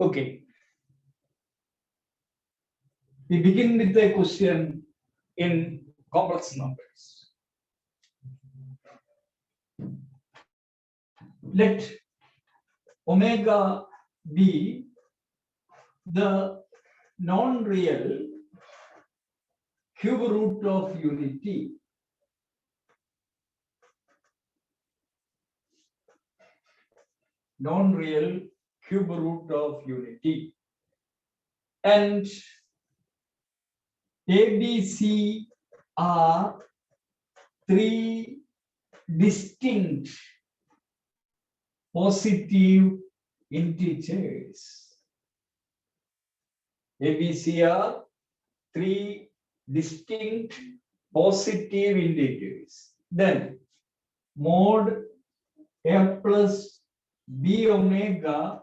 Okay. We begin with a question in complex numbers. Let omega be the non-real cube root of unity. Non-real cube root of unity. And ABC are three distinct positive integers. ABC are three distinct positive integers. Then mod F plus B omega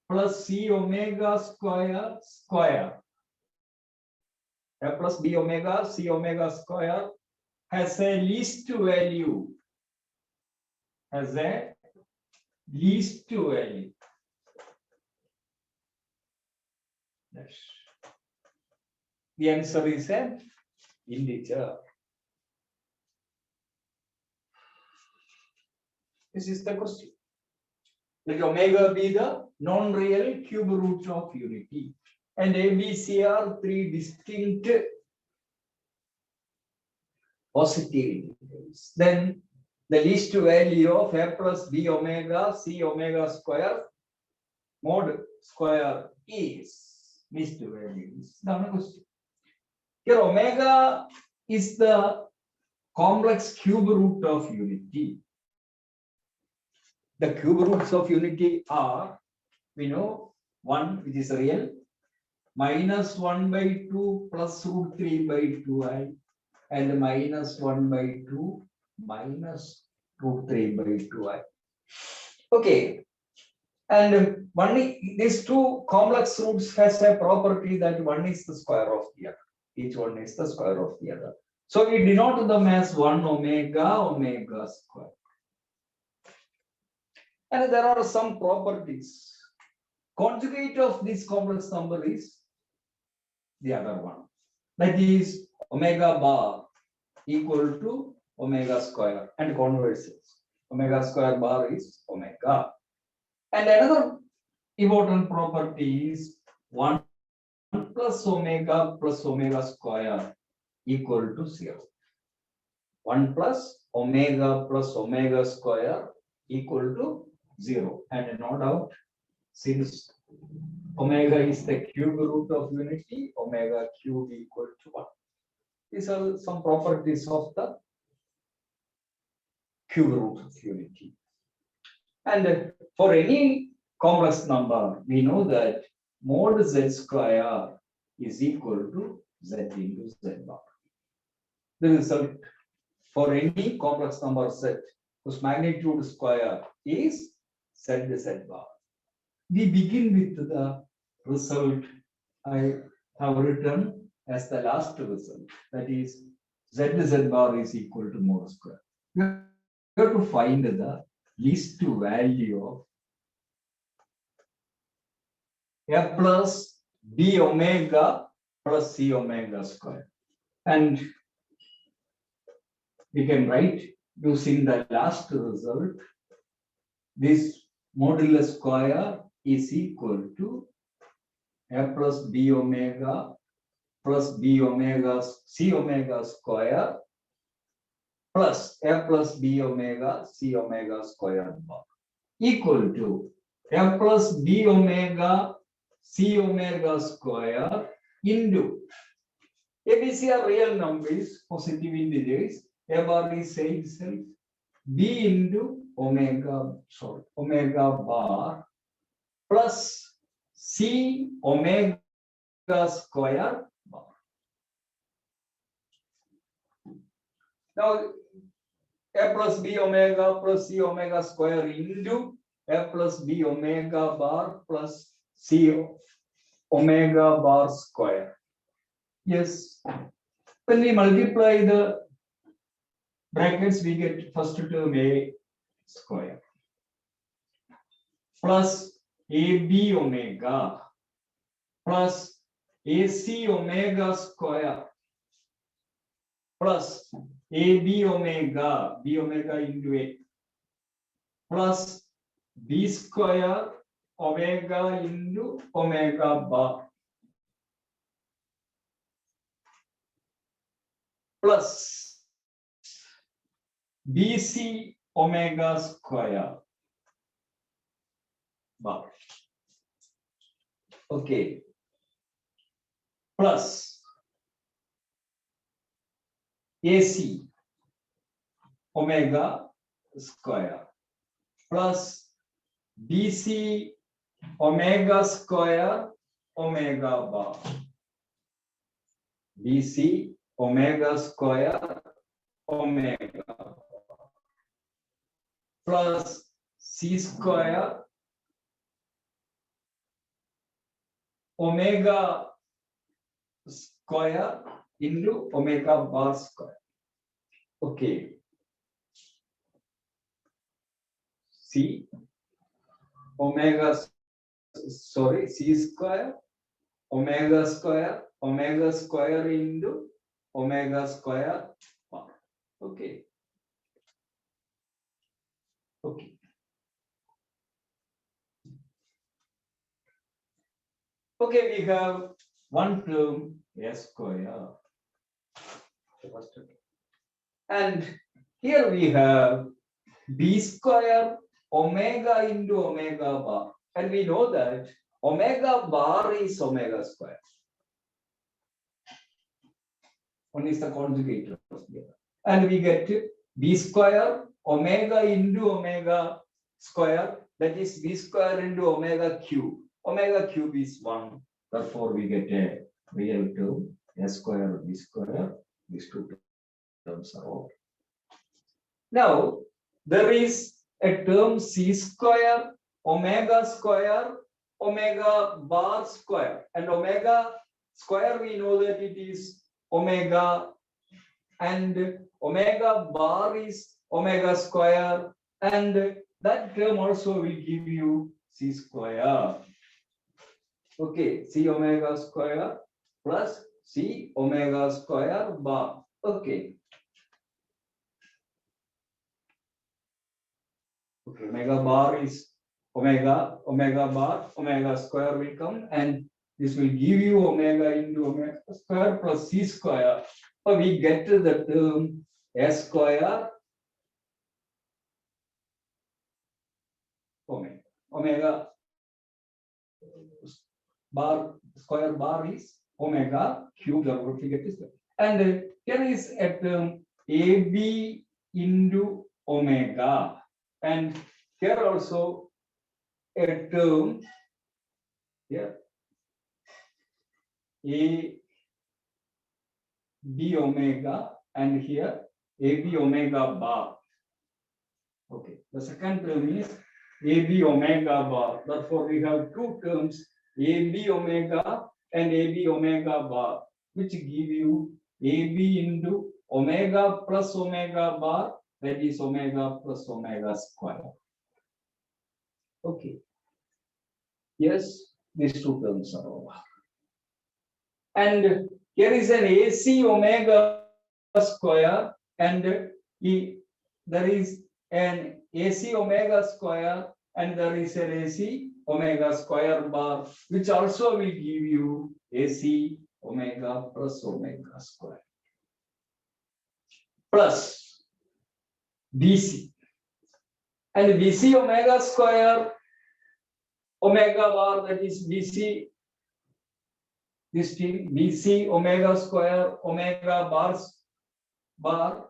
plus C omega square. F plus B omega C omega square has a least value. Has a least value. Yes. The answer is an integer. This is the question. Let omega be the non-real cube root of unity. And ABC are three distinct positive integers. Then the least value of F plus B omega C omega square mod square is least value. That's the question. Here omega is the complex cube root of unity. The cube roots of unity are, we know, 1 which is real, minus 1 by 2 plus root 3 by 2i, and minus 1 by 2 minus root 3 by 2i. Okay, and these two complex roots has a property that one is the square of the other. Each one is the square of the other. So we denote them as 1 omega square. And there are some properties. Conjugate of this complex number is the other one. That is omega bar equal to omega square and converses. Omega square bar is omega. And another important property is 1 plus omega square equal to 0. 1 plus omega square equal to 0. And no doubt, since omega is the cube root of unity, omega cube equal to 1. These are some properties of the cube root of unity. And for any complex number, we know that mod z square is equal to z into z bar. The result for any complex number set whose magnitude square is z bar. We begin with the result I have written as the last result, that is z bar is equal to mod square. We have to find the least value of F plus B omega plus C omega square. And we can write using the last result, this modulus square is equal to F plus B omega plus B omega C omega square plus F plus B omega C omega square bar equal to F plus B omega C omega square into ABC are real numbers, positive integers. A bar is say itself B into omega bar plus C omega square bar. Now A plus B omega plus C omega square into F plus B omega bar plus C omega bar square. Yes, when we multiply the brackets, we get first term A square plus AB omega plus AC omega square plus AB omega, B omega into A plus B square omega into omega bar plus BC omega square bar. Okay. Plus AC omega square plus BC omega square omega bar. BC omega square omega bar plus C square omega square into omega bar square. Okay. C omega, sorry, C square omega square into omega square bar. Okay. Okay. Okay, we have one term S square. And here we have B square omega into omega bar. And we know that omega bar is omega square. One is the conjugate. And we get B square omega into omega square. That is B square into omega cube. Omega cube is 1. Therefore, we get a real term S square, B square. These two terms are over. Now, there is a term C square, omega bar square. And omega square, we know that it is omega, and omega bar is omega square, and that term also will give you C square. Okay, C omega square plus C omega square bar. Okay. Okay, omega bar is omega bar, omega square will come, and this will give you omega into omega square plus C square. So we get to the term S square omega. Omega bar square bar is omega cube. What we get is that. And here is a term AB into omega. And here also a term here A B omega, and here AB omega bar. Okay, the second term is AB omega bar. Therefore, we have two terms AB omega and AB omega bar, which give you AB into omega plus omega bar, that is omega plus omega square. Okay. Yes, these two terms are over. And here is an AC omega square, and there is an AC omega square, and there is an AC omega square bar, which also will give you AC omega plus omega square plus BC. And BC omega square omega bar, that is BC, this thing BC omega square omega bar,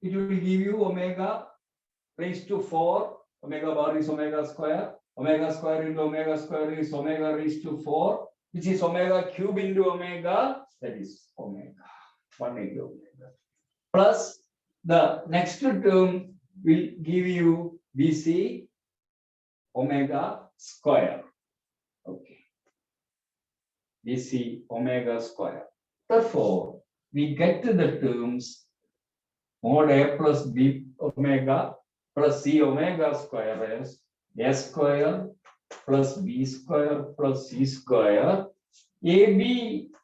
it will give you omega raised to 4. Omega bar is omega square into omega square is omega raised to 4, which is omega cube into omega, that is omega 180 omega, plus the next term will give you BC omega square. Okay, BC omega square. Therefore, we get to the terms mod A plus B omega plus C omega square is S square plus b square plus c square ab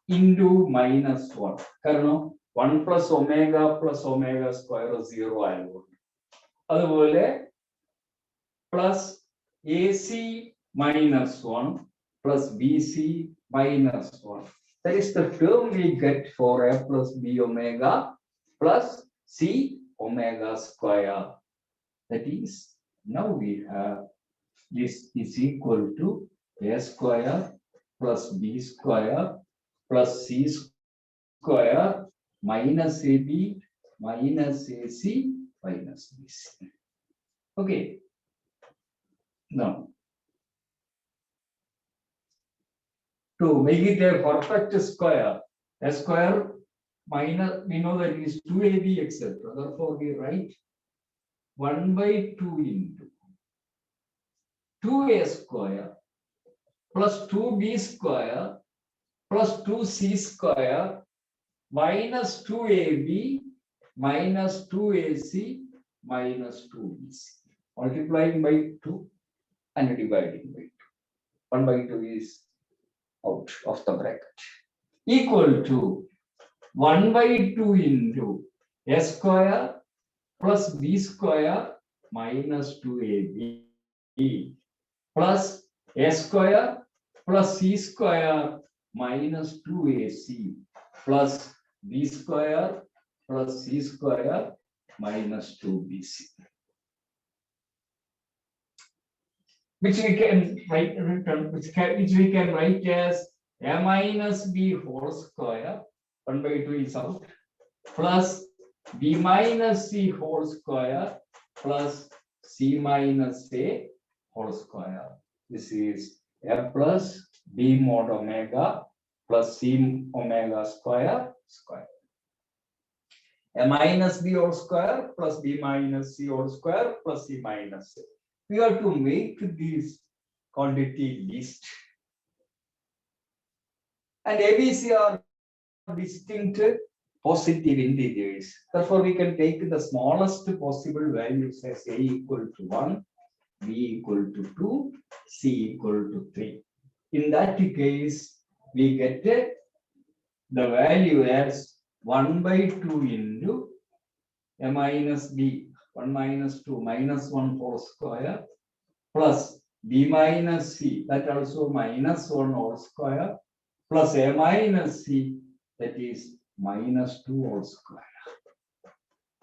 into minus 1. Karano 1 plus omega square 0 ആയിരുന്നു. അതുപോലെ plus ac minus 1 plus bc minus 1. That is the term we get for a plus b omega plus c omega square. That is, now we have this is equal to a square plus b square plus c square minus ab minus ac minus bc. Okay. Now, to make it a perfect square, a square minus, we know that it is 2ab etc. Therefore, we write 1 by 2 into 2a square plus 2b square plus 2c square minus 2ab minus 2ac minus 2bc. Multiplying by 2 and dividing by 2. 1 by 2 is out of the bracket. Equal to 1 by 2 into a square plus b square minus 2ab plus a square plus c square minus 2ac plus b square plus c square minus 2bc. Which we can write which we can write as a minus b whole square, 1 by 2 is out, plus b minus c whole square plus c minus a whole square. This is a plus b mod omega plus c omega square square. A minus b whole square plus b minus c whole square plus c minus a. We have to make this quantity list. And ABC are distinct positive integers. Therefore, we can take the smallest possible values as a equal to 1, b equal to 2, c equal to 3. In that case, we get the value as 1 by 2 into a minus b, 1 minus 2 minus 1 whole square plus b minus c, that also minus 1 whole square plus a minus c, that is minus 2 whole square,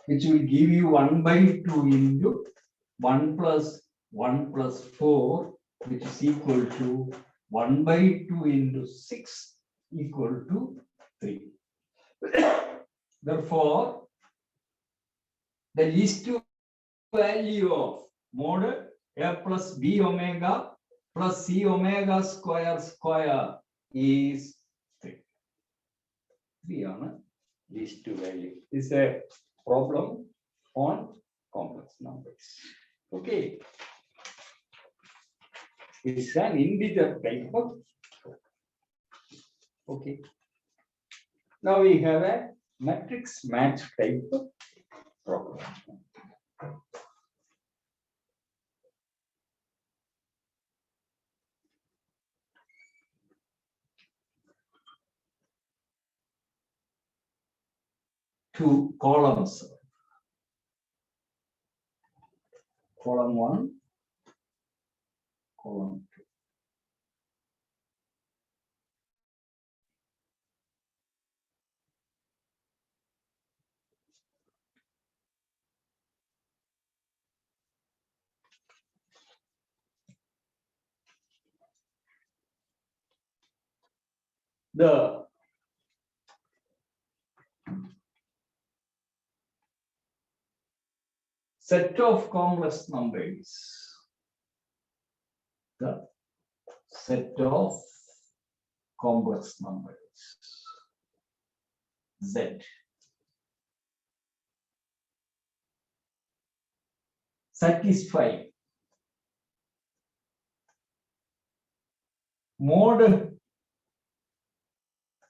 which will give you 1 by 2 into 1 plus 4, which is equal to 1 by 2 into 6 equal to 3. Therefore, the least value of mod a plus b omega plus c omega square is 3. 3 on least value. This is a problem on complex numbers. Okay. It's an integer type of. Okay. Now we have a matrix match type of problem. Two columns. Column 1, column 2. The set of complex numbers, the set of complex numbers Z satisfy mod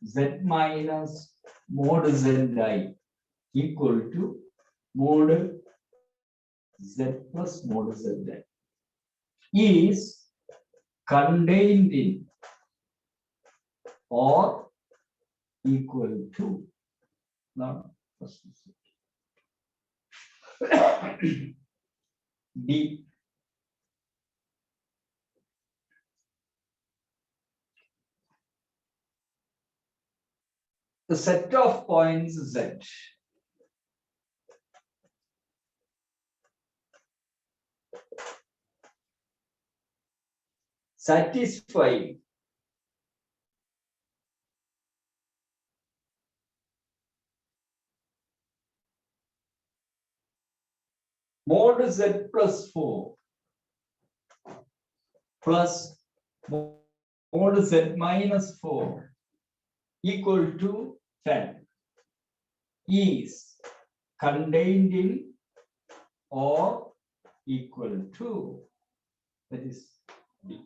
Z minus mod Zi equal to mod Z plus mod Zi is contained in or equal to. Now, first D. The set of points Z satisfy mod Z plus 4 plus mod Z minus 4 equal to 10 is contained in or equal to, that is D.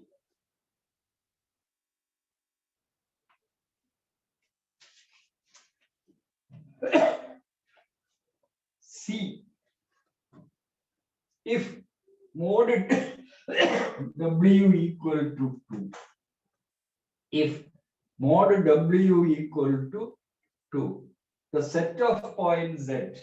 C. If mod W equal to 2, if mod W equal to 2, the set of points Z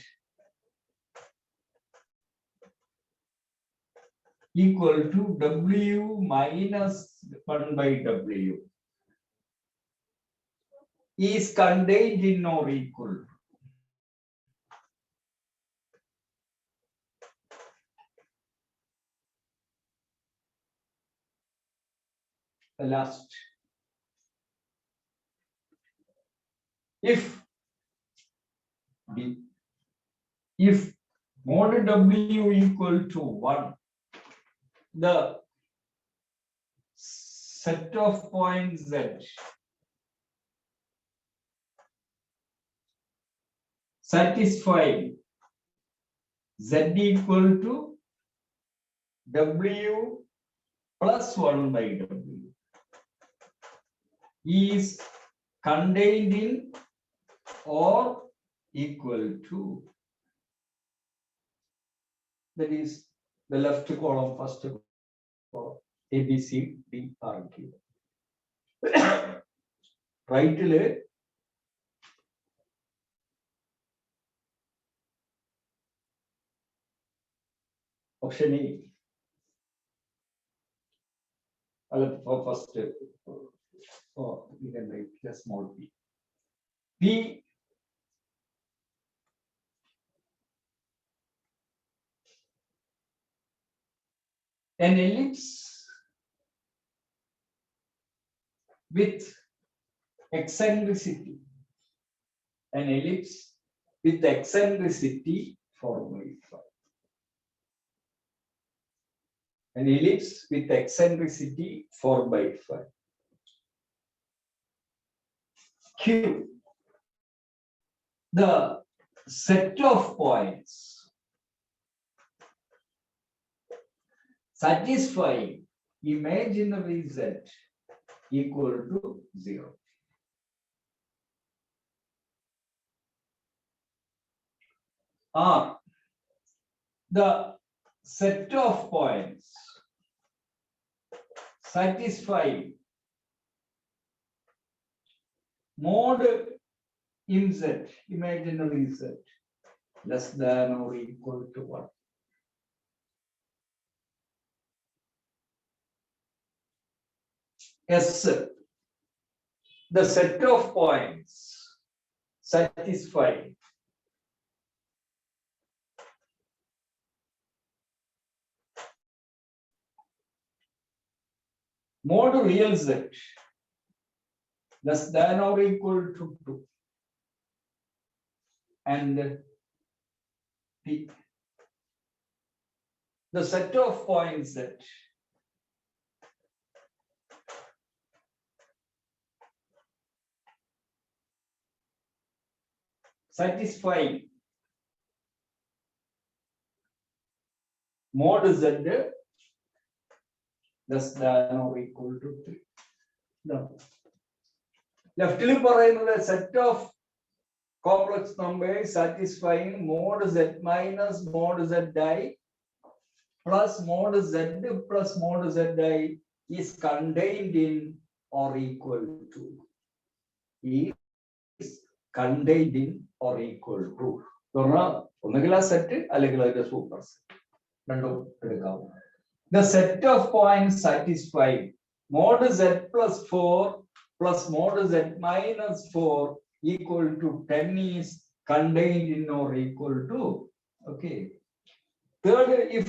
equal to W minus 1 by W is contained in or equal to. The last. If mod W equal to 1, the set of points Z satisfy Z equal to W plus 1 by W is contained in or equal to. That is the left column, first column, A, B, C, D are given. Right, option A. For first, we can write a small p. P an ellipse with eccentricity, an ellipse with eccentricity 4 by 5. An ellipse with eccentricity 4 by 5. Q. The set of points satisfying imaginary Z equal to 0. R. The set of points satisfying mod in Z, imaginary Z, less than or equal to 1. S. The set of points satisfy mod real Z less than or equal to 2. And P. The set of points Z satisfy mod Z less than or equal to 3. No. Leftly പറയുന്നത് set of complex numbers satisfying mod Z minus mod Zi plus mod Z plus mod Zi is contained in or equal to. Is contained in or equal to. ഒന്നുകിൽ ആ set അല്ലെങ്കിൽ അതിന്റെ super set രണ്ടും എടുക്കാവുന്ന. The set of points satisfying mod z plus 4 plus mod z minus 4 equal to 10 is contained in or equal to. Okay. Third, if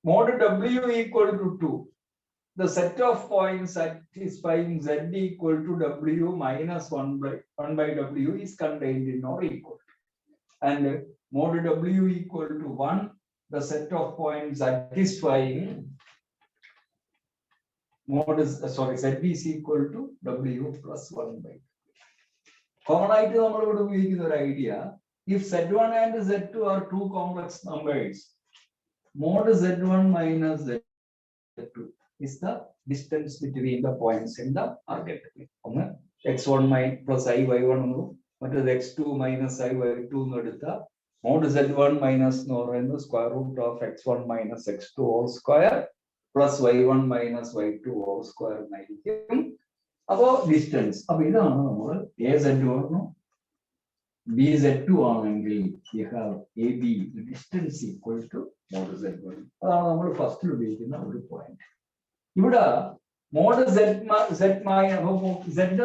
mod w equal to 2, the set of points satisfying z equal to w minus 1 by w is contained in or equal to. And mod w equal to 1, the set of points satisfying mod is z is equal to w plus 1 by. Common ആയിട്ട് നമ്മൾ ഇവിടെ ഉപയോഗിക്കുന്ന ഒരു idea, if z1 and z2 are two complex numbers, mod z1 minus z2 is the distance between the points in the target. ഒന്ന് x1 plus i y1 എന്നും മറ്റേത് x2 minus i y2 എന്ന് എടുത്താൽ mod z1 minus എന്ന് പറയുന്നത് square root of x1 minus x2 whole square plus y1 minus y2 whole square എന്നായിരിക്കും. അപ്പോൾ distance, അപ്പൊ ഇതാണ് നമ്മൾ az1 bz2 ആണെങ്കിൽ we have ab distance equal to mod z1. അതാണ് നമ്മൾ ഫസ്റ്റിൽ ഉപയോഗിക്കുന്ന ഒരു പോയിന്റ്. ഇവിടെ mod z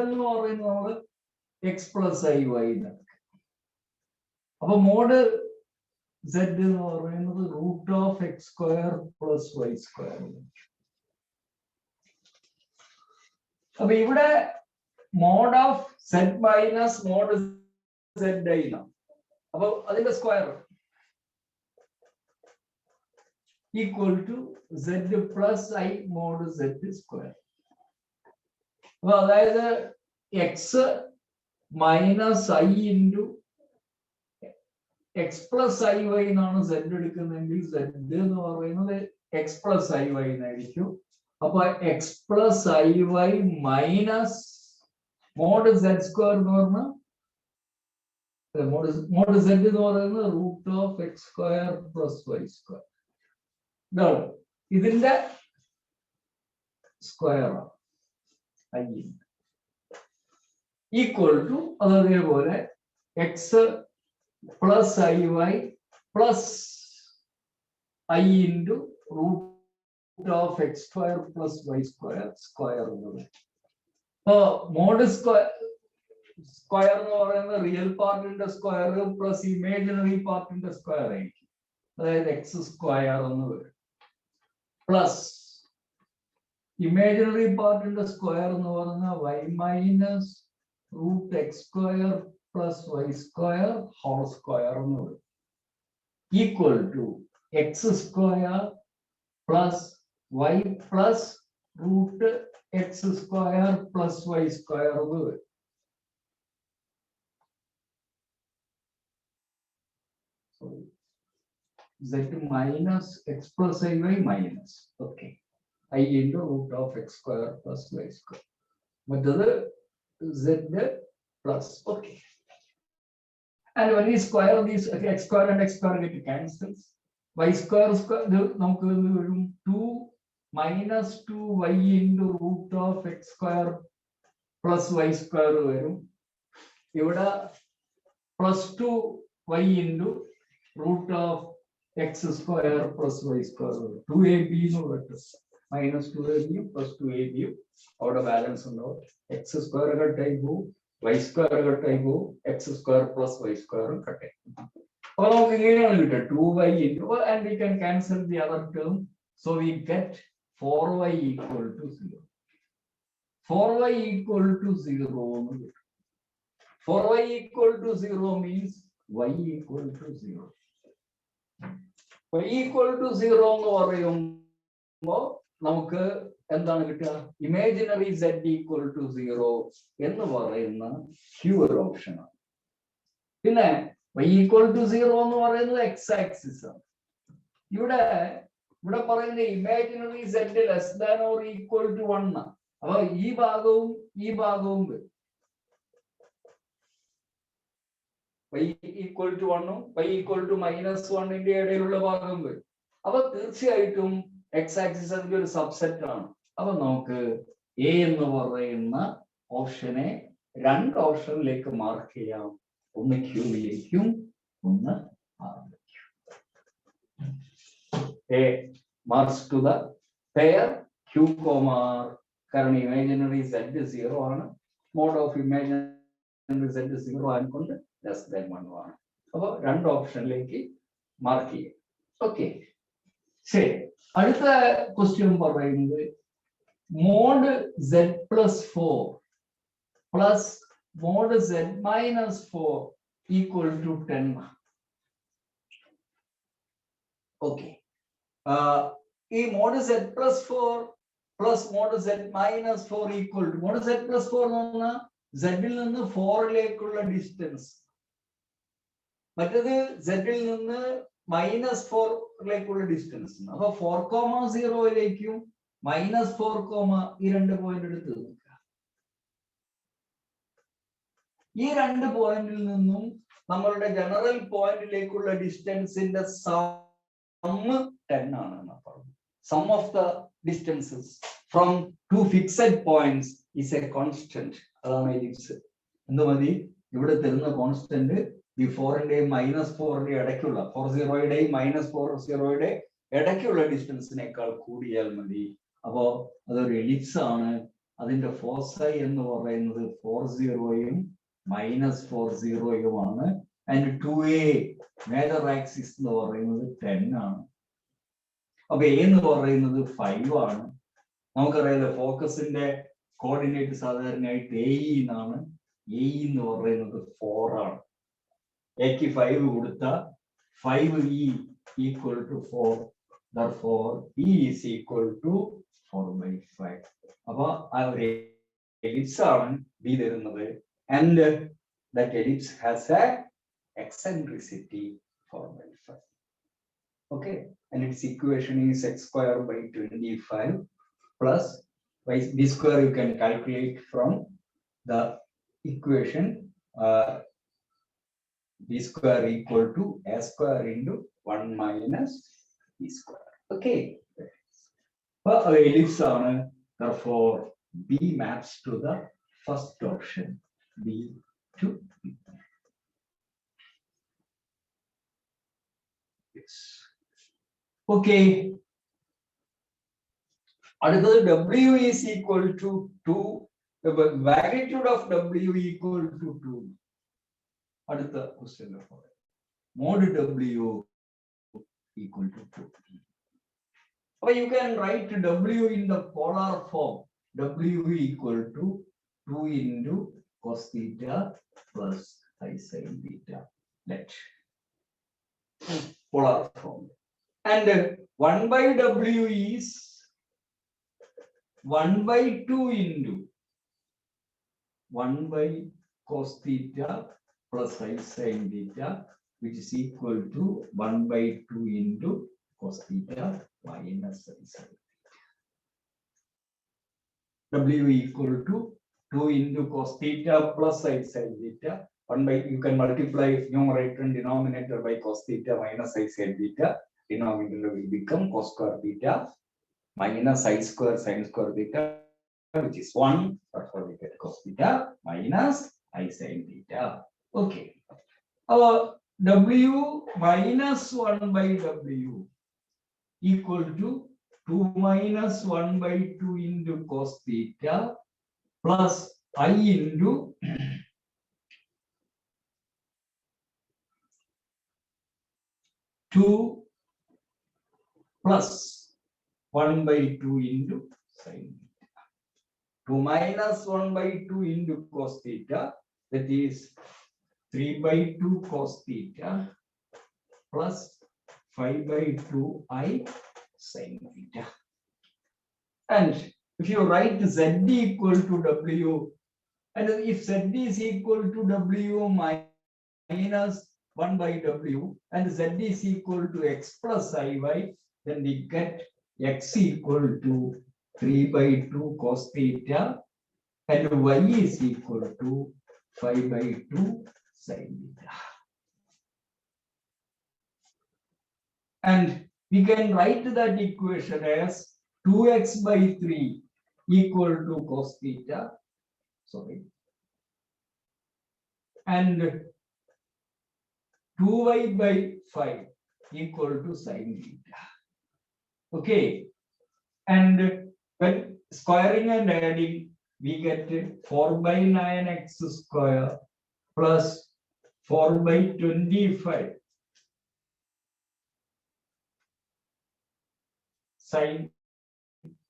എന്ന് പറയുന്നത് നമ്മൾ x plus i y. അപ്പൊ mod z എന്ന് പറയുന്നത് root of x square plus y square. അപ്പൊ ഇവിടെ mod of z minus mod z i. അപ്പൊ അതിന്റെ square equal to z plus i mod z square. അപ്പൊ അതായത് x minus i into x plus i y എന്നാണ് z എടുക്കുന്നതെങ്കിൽ z എന്ന് പറയുന്നത് എക്സ് പ്ലസ് ഐ വൈ എന്നായിരിക്കും. അപ്പൊ x plus i y minus mod z square എന്ന് പറഞ്ഞാൽ മോഡ് z എന്ന് പറയുന്നത് root of x square plus y square. ഇതാണ് ഇതിന്റെ സ്ക്വയർ ഐ ഈക്വൽ ടു അതേപോലെ x plus iy plus I into root of x square plus y square square. Mod square എന്ന് പറയുന്നത് real പാർട്ടിന്റെ സ്ക്വയർ പ്ലസ് ഇമേജിനറി പാർട്ടിന്റെ square ആയിരിക്കും. അതായത് X square എന്ന് വരും പ്ലസ് ഇമേജിനറി പാർട്ടിന്റെ സ്ക്വയർ എന്ന് പറയുന്നത് y minus root x square plus y square whole square equal to x square plus y plus root x square plus y square. So z minus x plus i y minus, okay, I into root of x square plus y square. But the z plus, okay. And when we square these, x square and x square get cancels. Y square നമുക്ക് 2 minus 2y into root of x square plus y square വരും. ഇവിടെ plus 2y into root of x square plus y square വരും. 2ab എന്ന് വരും. minus 2ab plus 2ab അവിടെ balance ഉണ്ടാവും. x square കട്ടായി പോകും, y square കട്ടായി പോകും, x square plus y square കട്ടായി. അപ്പോൾ നമുക്ക് ഇങ്ങനെയാണ് കിട്ടുക 2y into, and we can cancel the other term, so we get 4y equal to 0. 4y equal to 0. 4y equal to 0 means y equal to 0. y equal to 0 എന്ന് പറയുമ്പോൾ നമുക്ക് എന്താണ് കിട്ടുക? ഇമേജിനറി z ഈക്വൽ ടു 0 എന്ന് പറയുന്ന pure option ആണ്. പിന്നെ y equal to 0 എന്ന് പറയുന്നത് എക്സ് ആക്സിസ് ആണ്. ഇവിടെ പറയുന്ന imaginary z less than or equal to 1 ആണ്. അപ്പൊ ഈ ഭാഗവും വരും. y ഈക്വൽ ടു 1 ഉം y ഈക്വൽ ടു -1 ന്റെ ഇടയിലുള്ള ഭാഗം വരും. അപ്പൊ തീർച്ചയായിട്ടും എക്സ് ആക്സിസ് അതിന്റെ ഒരു സബ്സെറ്റ് ആണ്. അപ്പൊ നമുക്ക് എ എന്ന് പറയുന്ന ഓപ്ഷനെ രണ്ട് ഓപ്ഷനിലേക്ക് മാർക്ക് ചെയ്യാം. ഒന്ന് ക്യൂവിലേക്കും ഒന്ന് ആറിലേക്കും. A marks to the pair q comma r. കാരണം ഇമാജിനറി സെറ്റ് 0 ആണ്. മോഡ് ഓഫ് ഇമാജിനറി സെറ്റ് 0 ആയതുകൊണ്ട് ലെസ് ദാൻ 1 ആണ്. അപ്പൊ രണ്ട് ഓപ്ഷനിലേക്ക് മാർക്ക് ചെയ്യും. ഓക്കെ, ശരി. അടുത്ത ക്വസ്റ്റ്യൻ പറയുന്നത് mod z+4 plus mod z-4 equal to 10. ഓക്കെ, ഈ mod z+4 plus mod z-4 equal to mod z+4 എന്ന് പറഞ്ഞാൽ z-ൽ നിന്ന് 4ലേക്കുള്ള ഡിസ്റ്റൻസ്, മറ്റേത് z-ൽ നിന്ന് -4ലേക്കുള്ള ഡിസ്റ്റൻസ്. അപ്പൊ 4,0ലേക്കും -4, ഈ രണ്ട് പോയിന്റ് എടുത്ത് നോക്കുക. ഈ രണ്ട് പോയിന്റിൽ നിന്നും നമ്മളുടെ ജനറൽ പോയിന്റിലേക്കുള്ള ഡിസ്റ്റൻസിന്റെ സം 10 ആണെന്ന് പറഞ്ഞു. Sum of the distances from two fixed points is a constant. അതാണ് എലിപ്സ്. എന്ത് മതി? ഇവിടെ തരുന്ന കോൺസ്റ്റന്റ് ഈ 4ന്റെയും -4ന്റെയും ഇടയ്ക്കുള്ള 40യുടെയും -40യുടെ ഇടയ്ക്കുള്ള ഡിസ്റ്റൻസിനേക്കാൾ കൂടിയാൽ മതി. അപ്പോ അതൊരു എലിപ്സ് ആണ്. അതിന്റെ ഫോസൈ എന്ന് പറയുന്നത് 40യും -40യുമാണ്. ആൻഡ് 2a മേജർ ആക്സിസ് എന്ന് പറയുന്നത് 10 ആണ്. അപ്പൊ എ എന്ന് പറയുന്നത് 5 ആണ്. നമുക്കറിയാലോ ഫോക്കസിന്റെ കോർഡിനേറ്റ് സാധാരണയായിട്ട് AE എന്നാണ്. AE എന്ന് പറയുന്നത് 4 ആണ്. എക്ക് 5 കൊടുത്ത 5e equal to 4. Therefore E is equal to 4/5. അപ്പൊ ആ ഒരു എലിപ്സ് ആണ് ബി തരുന്നത്. And that ellipse has a eccentricity 4/5. Okay, and its equation is x²/25 plus b square. You can calculate from the equation b square equal to a square into 1 minus b square. Okay, but ellipse ആണ്. Therefore b maps to the first option, b to b. Yes. Okay, അടുത്തത് w is equal to 2. The magnitude of w equal to 2. അടുത്ത question mod w equal to 2. Or you can write w in the polar form. W equal to 2 into cos theta plus I sin theta. Let polar form. And 1/w is 1/2 into 1 by cos theta plus I sin theta, which is equal to 1/2 into cos theta minus I sin theta. W equal to 2 into cos theta plus I sin theta. You can multiply numerator and denominator by cos theta minus I sin theta. Denominator will become cos square theta minus I square sin square theta, which is 1. Therefore we get cos theta minus I sin theta. Okay. Our W minus 1/w equal to 2 minus 1/2 into cos theta plus I into 2 plus 1/2 into sin theta. 2 minus 1/2 into cos theta, that is 3/2 cos theta plus 5/2 I sin theta. And if you write z equal to w, and if z is equal to w minus 1/w and z is equal to x plus iy, then we get x equal to 3/2 cos theta and y is equal to 5/2 sin theta. And we can write that equation as 2x/3 equal to cos theta. Sorry. And 2y by 5 equal to sin theta. Okay. And when squaring and adding, we get 4 by 9x square plus 4 by 25 sin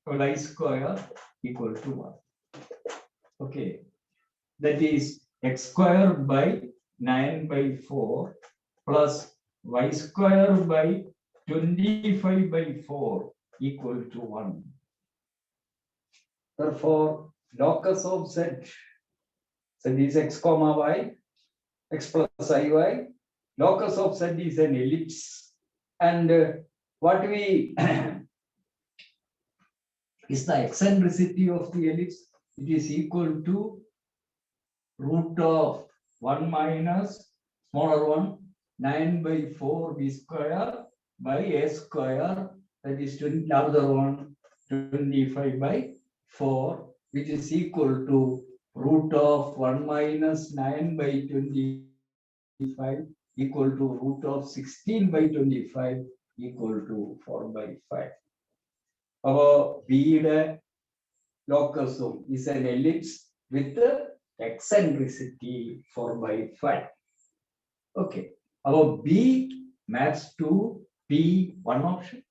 y square equal to 1. Okay. That is x square by 9 by 4 plus y square by 25 by 4 equal to 1. Therefore, locus of z is x comma y, x plus iy. Locus of z is an ellipse. And what we is the eccentricity of the ellipse? It is equal to root of 1 minus smaller one 9 by 4 b square by a square, that is larger one 25 by 4, which is equal to root of 1 minus 9 by 25 equal to root of 16 by 25 equal to 4 by 5. Our B locus is an ellipse with the eccentricity 4 by 5. Okay. Our B maps to P, one option.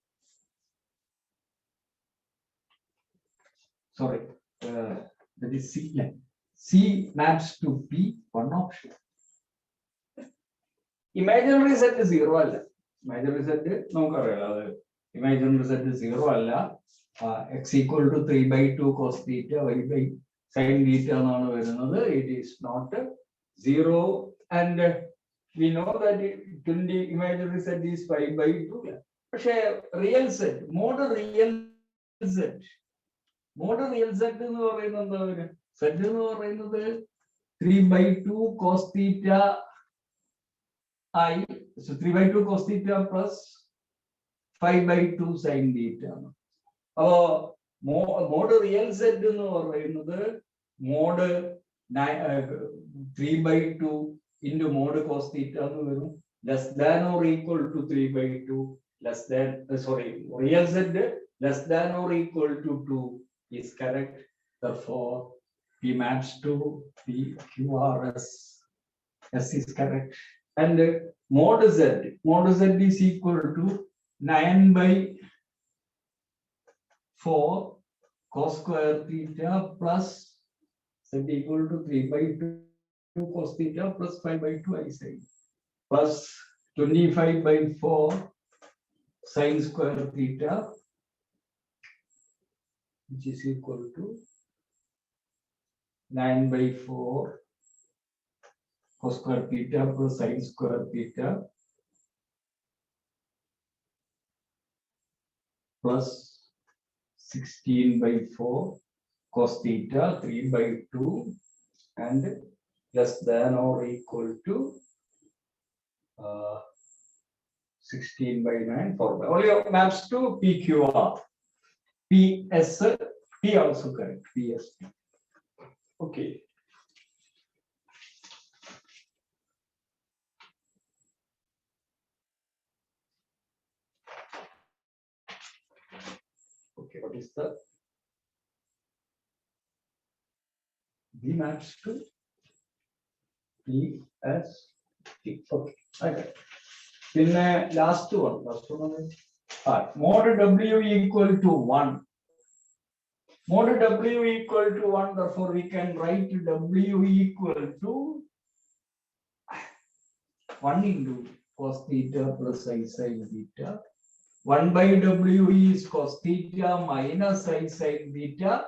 Sorry, that is C. C maps to P, one option. Imaginary set is 0 alla. Imaginary set imaginary set is 0 alla. X equal to 3 by 2 cos theta, y by sin theta. It is not 0. And we know that 20 imaginary set is 5 by 2. But real set, mod real set. Mod real set set 3 by 2 cos theta I. So 3 by 2 cos theta plus 5 by 2 sin theta. Mod real set mod 3 by 2 into mod cos theta less than or equal to 3 by 2 less than real z less than or equal to 2 is correct. Therefore, P maps to P QRS. S is correct. And mod z is equal to 9 by 4 cos square theta plus z equal to 3 by 2 cos theta plus 5 by 2 I say plus 25 by 4 sin square theta, which is equal to 9 by 4 cos square theta plus sin square theta plus 16 by 4 cos theta 3 by 2 and less than or equal to 16 by 9 4 by only maps to PQR. PS P also correct. PS. Okay. Okay, what is the B maps to PS T. Okay, I got it. In last one mod W equal to 1. Mod W equal to 1, therefore we can write W equal to 1 into cos theta plus I sin theta. 1 by W is cos theta minus I sin theta,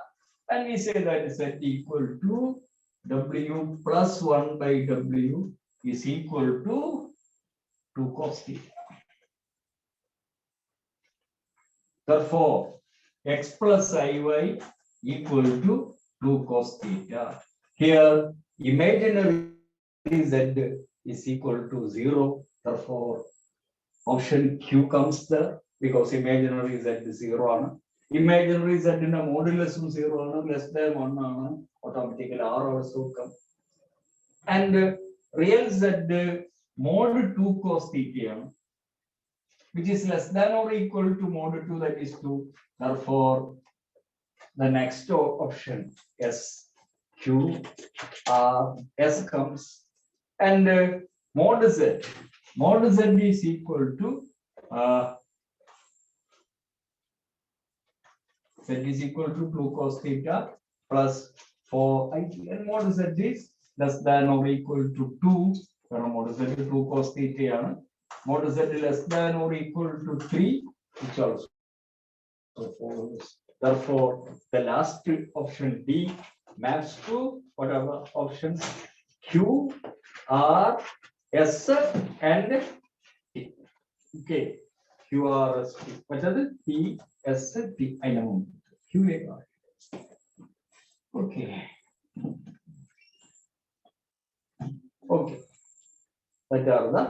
and we say that Z equal to W plus 1 by W is equal to 2 cos theta. Therefore, x plus iy equal to 2 cos theta. Here, imaginary z is equal to 0. Therefore, option Q comes there because imaginary z is 0. Imaginary z in a modulus 0 less than 1 automatically R also come. And real z mod 2 cos theta, which is less than or equal to mod 2, that is 2. Therefore, the next option S Q R S comes, and mod z is equal to z is equal to 2 cos theta plus 4 and mod z is less than or equal to 2. Mod z is 2 cos theta. Mod z is less than or equal to 3, which also follows. Therefore, the last option D maps to whatever options Q, R, S, and T. Okay, Q, R, S, T. What are the T, S, T? I know. Q, A, R. Okay. Okay. That are the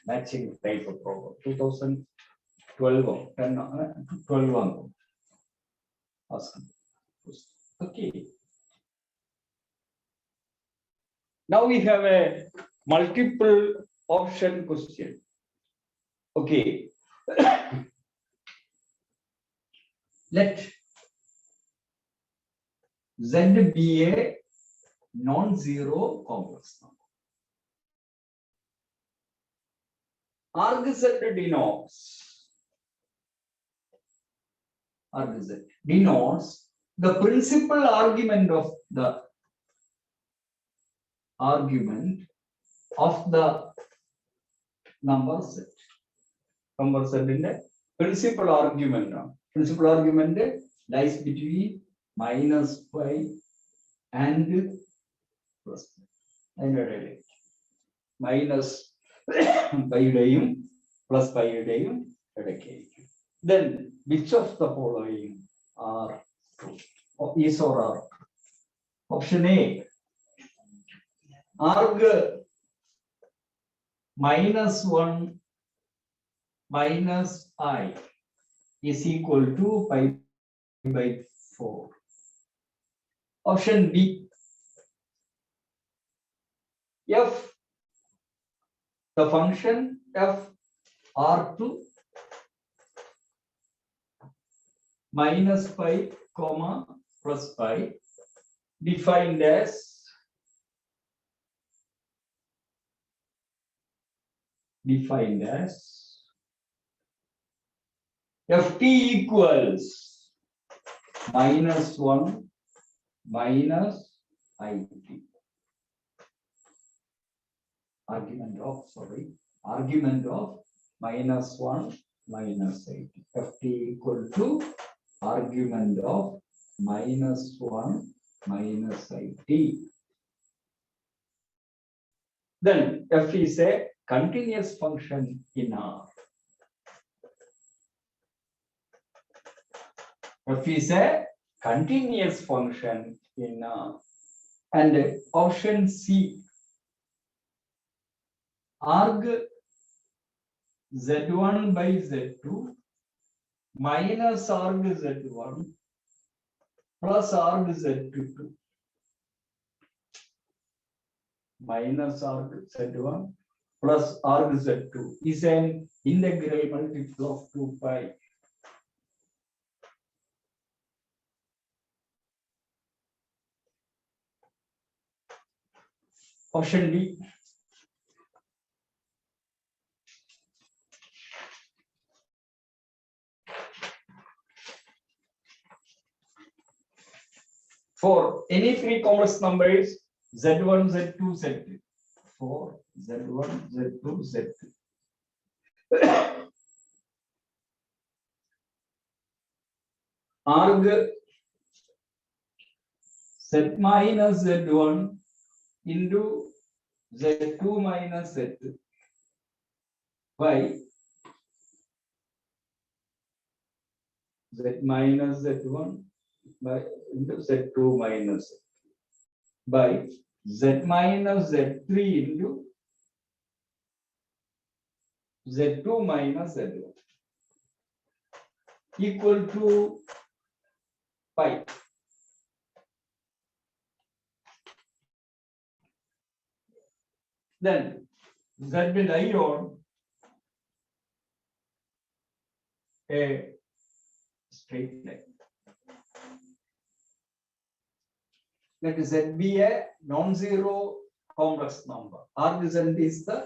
matching type of problem. 2012 or 12. Okay. Now we have a multiple option question. Okay. Let Z be a non-zero complex number. Arg Z denotes the principal argument of the number set. Number set in the principal argument. Principal argument lies between -5 and plus. Minus 5 plus 5 then which of the following are true? Is or are? Option A. Arg -1 minus I is equal to pi by 4. Option B. F, the function f R2 minus pi comma plus pi defined as ft equals -1 minus it. Argument of -1 minus it. Ft equal to argument of -1 minus it. Then f is a continuous function in R. F is a continuous function in R. And option C. Arg Z1 by Z2 minus arg Z1 plus arg Z2 minus arg Z1 plus arg Z2 is an integral multiple of 2 pi. Option D. For any three complex numbers Z1, Z2, Z3. For Z1, Z2, Z3. Arg Z minus Z1 into Z2 minus Z2 by Z minus Z1 by into Z2 minus by Z minus Z3 into Z2 minus Z1 equal to pi. Then Z will lie on a straight line. Let Z be a non-zero complex number. Arg Z is the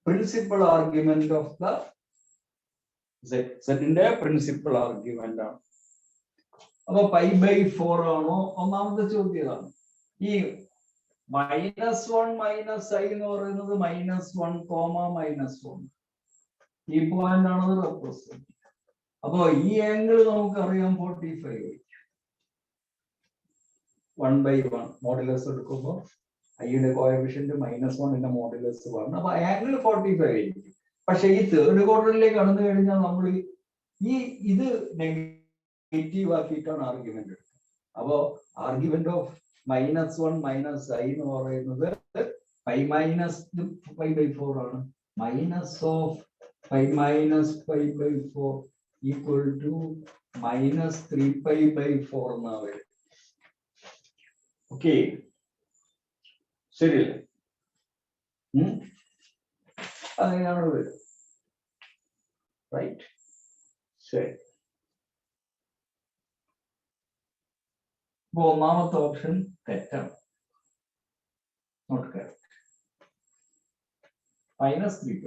principal argument of the Z. Z in the principal argument. അപ്പോൾ pi by 4 ആണോ ഒന്നാമത്തെ ചോദ്യം. ഈ -1 minus I എന്ന് പറയുന്നത് -1, -1 ഈ point ആണത് represent. അപ്പോ ഈ ആംഗിൾ നമുക്കറിയാം 45. 1/1 മോഡുലസ് എടുക്കുമ്പോൾ ഐയുടെ കോഎഫിഷ്യന്റ് -1 മോഡുലസ് 1. അപ്പൊ ആംഗിൾ 45 ആയിരിക്കും. പക്ഷെ ഈ തേർഡ് ക്വാഡ്രന്റിലേക്ക് കടന്നു കഴിഞ്ഞാൽ നമ്മൾ ഇത് നെഗറ്റീവ് ആക്കിയിട്ടാണ് ആർഗ്യുമെന്റ് എടുക്കുന്നത്. അപ്പോ ആർഗ്യുമെന്റ് ഓഫ് -1 മൈനസ് ഐ എന്ന് പറയുന്നത് പൈ മൈനസ് π/4 ആണ്. Minus of pi minus π/4 equal to -3π/4 എന്നാ വരും. ഓക്കെ, ശരിയല്ലേ? അങ്ങനെയാണ് വരും. റൈറ്റ്, ശരി. അപ്പൊ ഒന്നാമത്തെ ഓപ്ഷൻ തെറ്റാണ്. Not correct. -3π.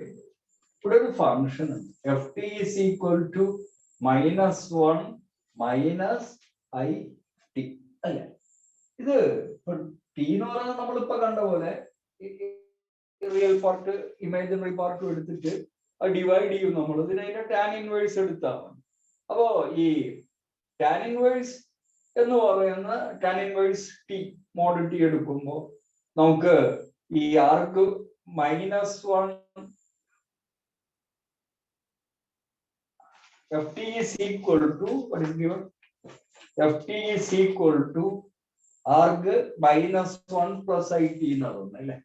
ഇവിടെ ഒരു ഫംഗ്ഷൻ ഉണ്ട്. ft is equal to -1 minus I T അല്ലെ? ഇത് ഇപ്പൊ ടി എന്ന് പറയുന്നത് നമ്മളിപ്പോ കണ്ട പോലെ റിയൽ പാർട്ട് ഇമാജിനറി പാർട്ടും എടുത്തിട്ട് ഡിവൈഡ് ചെയ്യും നമ്മൾ. ഇതിനെ ടാൻ ഇൻവേഴ്സ് എടുത്താണ്. അപ്പോ ഈ ടാൻ ഇൻവേഴ്സ് എന്ന് പറയുന്ന tan inverse t mod t എടുക്കുമ്പോൾ നമുക്ക് ഈ ആർക്ക് -1 ft is equal to what is given? ft is equal to arg -1 plus it എന്നാണ് അല്ലേ?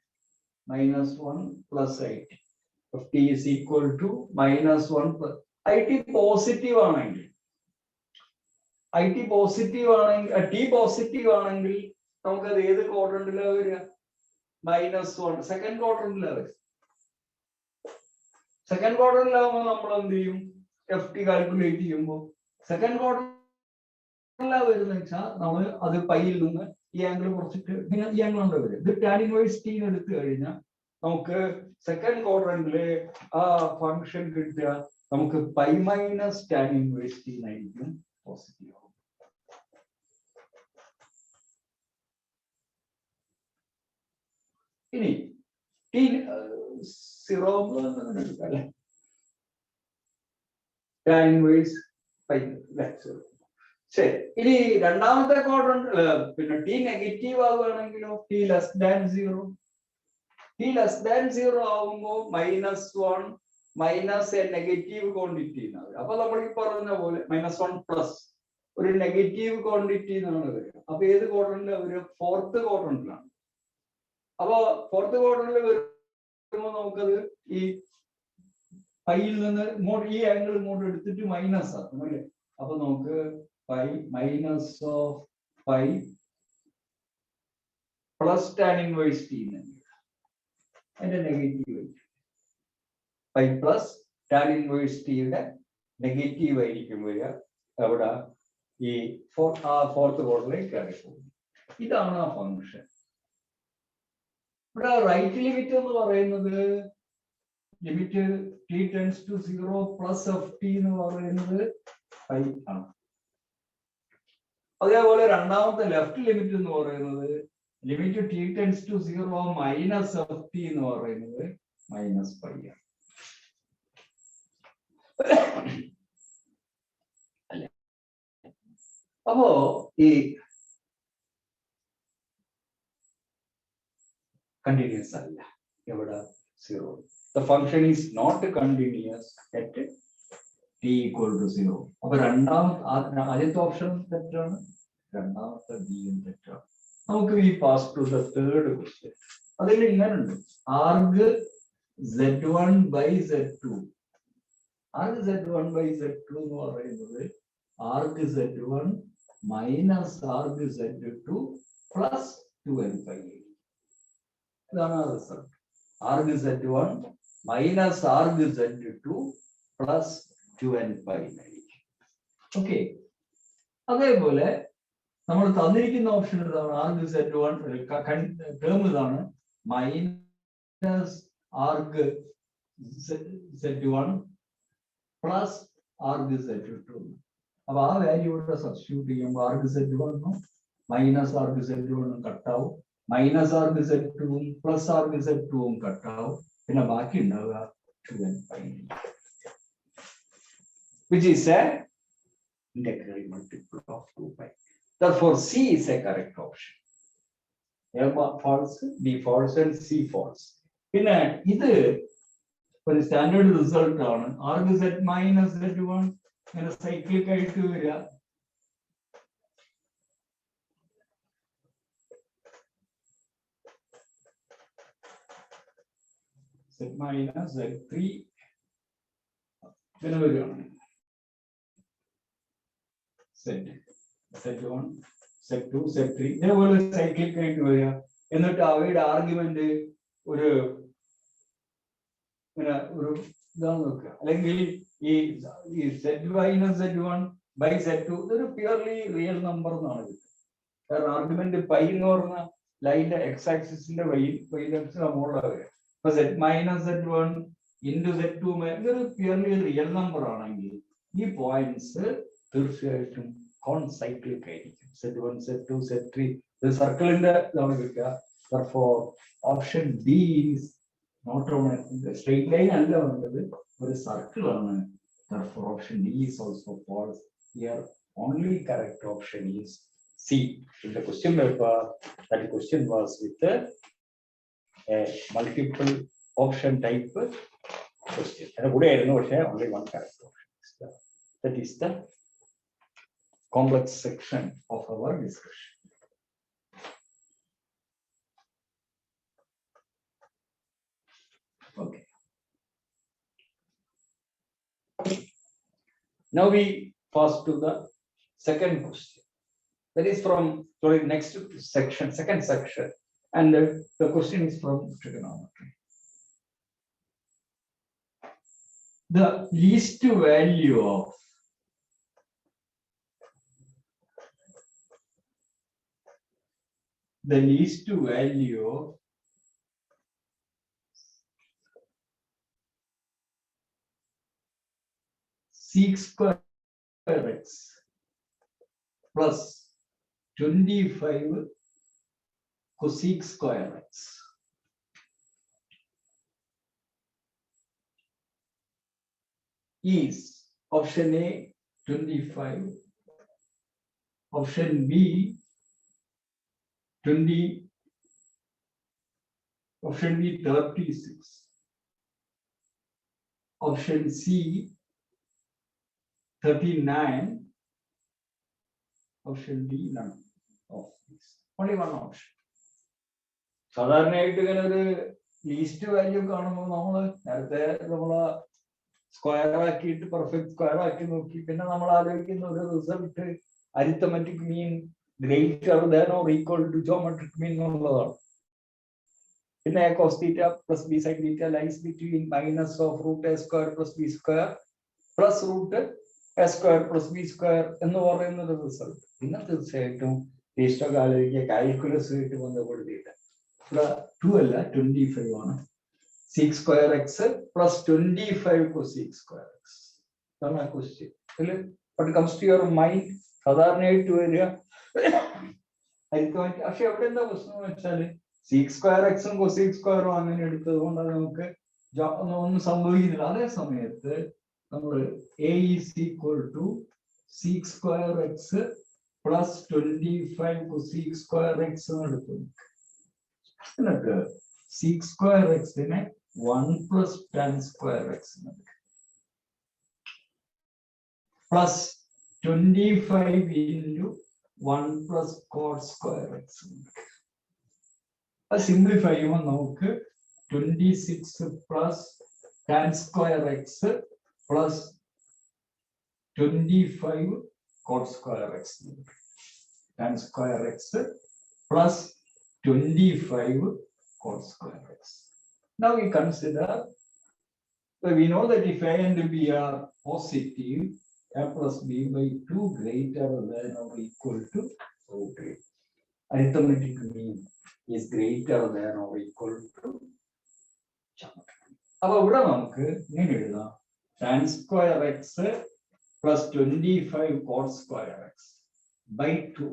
-1 plus it. ft is equal to -1 plus it positive ആണെങ്കിൽ it പോസിറ്റീവ് ആണെങ്കിൽ t positive ആണെങ്കിൽ നമുക്ക് അത് ഏത് ക്വാഡ്രന്റിലാണ് വരിക? -1 സെക്കൻഡ് ക്വാഡ്രന്റിലാണ് വരിക. സെക്കൻഡ് ക്വാഡ്രന്റിലാവുമ്പോൾ നമ്മൾ എന്ത് ചെയ്യും? ft കാൽക്കുലേറ്റ് ചെയ്യുമ്പോൾ സെക്കൻഡ് ക്വാഡ്രന്റിലാണ് വരുന്നത് വെച്ചാൽ നമ്മൾ അത് പൈയിൽ നിന്ന് ഈ ആംഗിൾ കുറച്ചിട്ട് പിന്നെ ഈ ആംഗിൾ ഉണ്ട് വരും. ഇത് ടാൻ ഇൻവേഴ്സ് ടി എടുത്തു കഴിഞ്ഞാൽ നമുക്ക് സെക്കൻഡ് ക്വാഡ്രന്റിലെ ആ ഫംഗ്ഷൻ കിട്ടുക നമുക്ക് pi minus tan inverse T എന്നായിരിക്കും പോസിറ്റീവ്. ഇനി ടി 0 എടുക്കാം അല്ലെ? Tan inverse pi. ശരി. ഇനി രണ്ടാമത്തെ ക്വാഡ്രന്റ് പിന്നെ ടി നെഗറ്റീവ് ആവുകയാണെങ്കിലോ T less than 0. T less than 0 ആവുമ്പോൾ -1 മൈനസ് എ നെഗറ്റീവ് ക്വാണ്ടിറ്റി എന്നാണ്. അപ്പൊ നമ്മൾ ഈ പറഞ്ഞ പോലെ -1 പ്ലസ് ഒരു നെഗറ്റീവ് ക്വാണ്ടിറ്റി എന്നാണ് വരിക. അപ്പൊ ഏത് ക്വാഡ്രന്റിലാണ് വരിക? ഫോർത്ത് ക്വാഡ്രന്റിലാണ്. അപ്പൊ ഫോർത്ത് ക്വാഡ്രന്റിൽ വരുമ്പോൾ നമുക്കത് ഈ പൈയിൽ നിന്ന് ഇങ്ങോട്ട് ഈ ആംഗിൾ ഇങ്ങോട്ട് എടുത്തിട്ട് മൈനസ് ആക്കും അല്ലേ? അപ്പൊ നമുക്ക് pi minus of pi plus tan inverse T അതിന്റെ negative pi plus tan inverse ടിയുടെ നെഗറ്റീവ് ആയിരിക്കും വരിക. അവിടെ ഈ ഫോർത്ത് ക്വാഡ്രന്റിലേക്ക് കയറി പോകും. ഇതാണ് ആ ഫംഗ്ഷൻ. ഇവിടെ റൈറ്റ് ലിമിറ്റ് എന്ന് പറയുന്നത് limit t tends to 0 plus ft എന്ന് പറയുന്നത് പൈ ആണ്. അതേപോലെ രണ്ടാമത്തെ ലെഫ്റ്റ് ലിമിറ്റ് എന്ന് പറയുന്നത് limit t tends to 0 minus ft എന്ന് പറയുന്നത് മൈനസ് പൈ ആണ്. അല്ലെ? അപ്പോ ഈ കണ്ടിന്യൂസ് അല്ല. എവിടെ? 0. The function is not continuous at t equal to 0. അപ്പൊ ആദ്യത്തെ ഓപ്ഷൻ തെറ്റാണ്, രണ്ടാമത്തെ ബിയും തെറ്റാണ്. നമുക്ക് ഈ pass to the third question. അതിൽ ഇങ്ങനെ ഉണ്ട്. Arg z1/z2. ആർഗ് z1/z2 എന്ന് പറയുന്നത് arg z1 minus arg z2 plus 2n pi. ഇതാണ് result. arg z1 minus arg z2 plus 2n pi. Okay, അതേപോലെ നമ്മൾ തന്നിരിക്കുന്ന ഓപ്ഷൻ ഇതാണ്. arg z1 ടേം ഇതാണ് minus arg z1 plus arg z2. അപ്പൊ ആ വാല്യൂ ഇവിടെ സബ്സ്റ്റിറ്റ്യൂട്ട് ചെയ്യുമ്പോൾ arg z1 minus arg z1 കട്ടാവും, minus arg z2 plus arg z2 കട്ടാവും, പിന്നെ ബാക്കി ഉണ്ടാവുക 2n pi, which is a integral multiple of 2 pi. Therefore, C is a correct option. A false, B false, and C false. പിന്നെ ഇത് ഒരു standard result ആണ്. arg z minus z1 ഇങ്ങനെ cyclic ആയിട്ട് വരിക. z മൈനസ് z3 ഇങ്ങനെ വരികയാണ്. z1 z2 z3 ഇതേപോലെ സൈക്ലിക് ആയിട്ട് വരിക. എന്നിട്ട് അവയുടെ ആർഗ്യുമെന്റ് ഒരു ഇതാണ് നോക്കുക. അല്ലെങ്കിൽ ഈ z minus z1 by z2 ഇതൊരു പ്യൂർലി റിയൽ നമ്പർ എന്നാണ് കിട്ടുക. കാരണം ആർഗ്യുമെന്റ് പൈ എന്ന് പറഞ്ഞ ലൈനിന്റെ എക്സ് ആക്സിസിന്റെ മുകളിലാണ് വരിക. അപ്പൊ z minus z1 into z2 ഇതൊരു പ്യൂർലി റിയൽ നമ്പർ ആണെങ്കിൽ ഈ പോയിന്റ്സ് തീർച്ചയായിട്ടും കോൺസൈക്ലിക് ആയിരിക്കും. z1 z2 z3 ഇത് സർക്കിളിന്റെ ഇതാണ് കിട്ടുക. Therefore, option B is not on a straight line അല്ല വേണ്ടത്, ഒരു സർക്കിൾ ആണ്. Therefore, option D is also false. Here, only correct option is C. In the question paper, that question was with a multiple option type question. And only one correct option. That is the complex section of our discussion. Okay. Now we pass to the second question. That is from next section, second section, and the question is from trigonometry. The least value of sec square x plus 25 cosec square x is option A 25, option B 20, option B 36, option C 39, option D none of these. Only one option. സാധാരണയായിട്ട് ഇങ്ങനെ ഒരു least value കാണുമ്പോൾ നമ്മള് square ആക്കിയിട്ട് perfect square ആക്കി നോക്കി പിന്നെ നമ്മൾ ആലോചിക്കുന്ന ഒരു result arithmetic mean greater than or equal to geometric mean എന്നുള്ളതാണ്. പിന്നെ cos θ plus B sine θ lies between minus of root A square plus B square plus root A square plus B square എന്ന് പറയുന്ന ഒരു result. പിന്നെ തീർച്ചയായിട്ടും ലീസ്റ്റൊക്കെ ആലോചിക്കുക calculus ആയിട്ട് ബന്ധപ്പെടുത്തിയിട്ട് ഇവിടെ 2 അല്ല 25 ആണ്. sec square x plus 25 cosec square x. That's my question. What comes to your mind? സാധാരണയായിട്ട് വരിക പക്ഷെ എവിടെ എന്താ പ്രശ്നം എന്ന് വെച്ചാല് sec square x ഉം cosec square ഉം അങ്ങനെ എടുത്തത് കൊണ്ട് നമുക്ക് ഒന്നും സംഭവിക്കുന്നില്ല. അതേ സമയത്ത് നമ്മൾ a is equal to sec square x plus 25 cosec square x എന്ന് എടുത്തു. എന്നിട്ട് sec square x നെ 1 plus tan square x plus 25 into 1 plus cot square x. അത് സിംപ്ലിഫൈ ചെയ്യുമ്പോൾ നമുക്ക് 26 plus tan square x plus 25 cot square x. tan square x plus 25 cos square x. Now we consider, so we know that if a and b are positive, a plus b by 2 greater than or equal to root 3. Arithmetic mean is greater than or equal to. അപ്പോൾ ഇവിടെ നമുക്ക് ഇങ്ങനെ എഴുതാം tan square x plus 25 cos square x by 2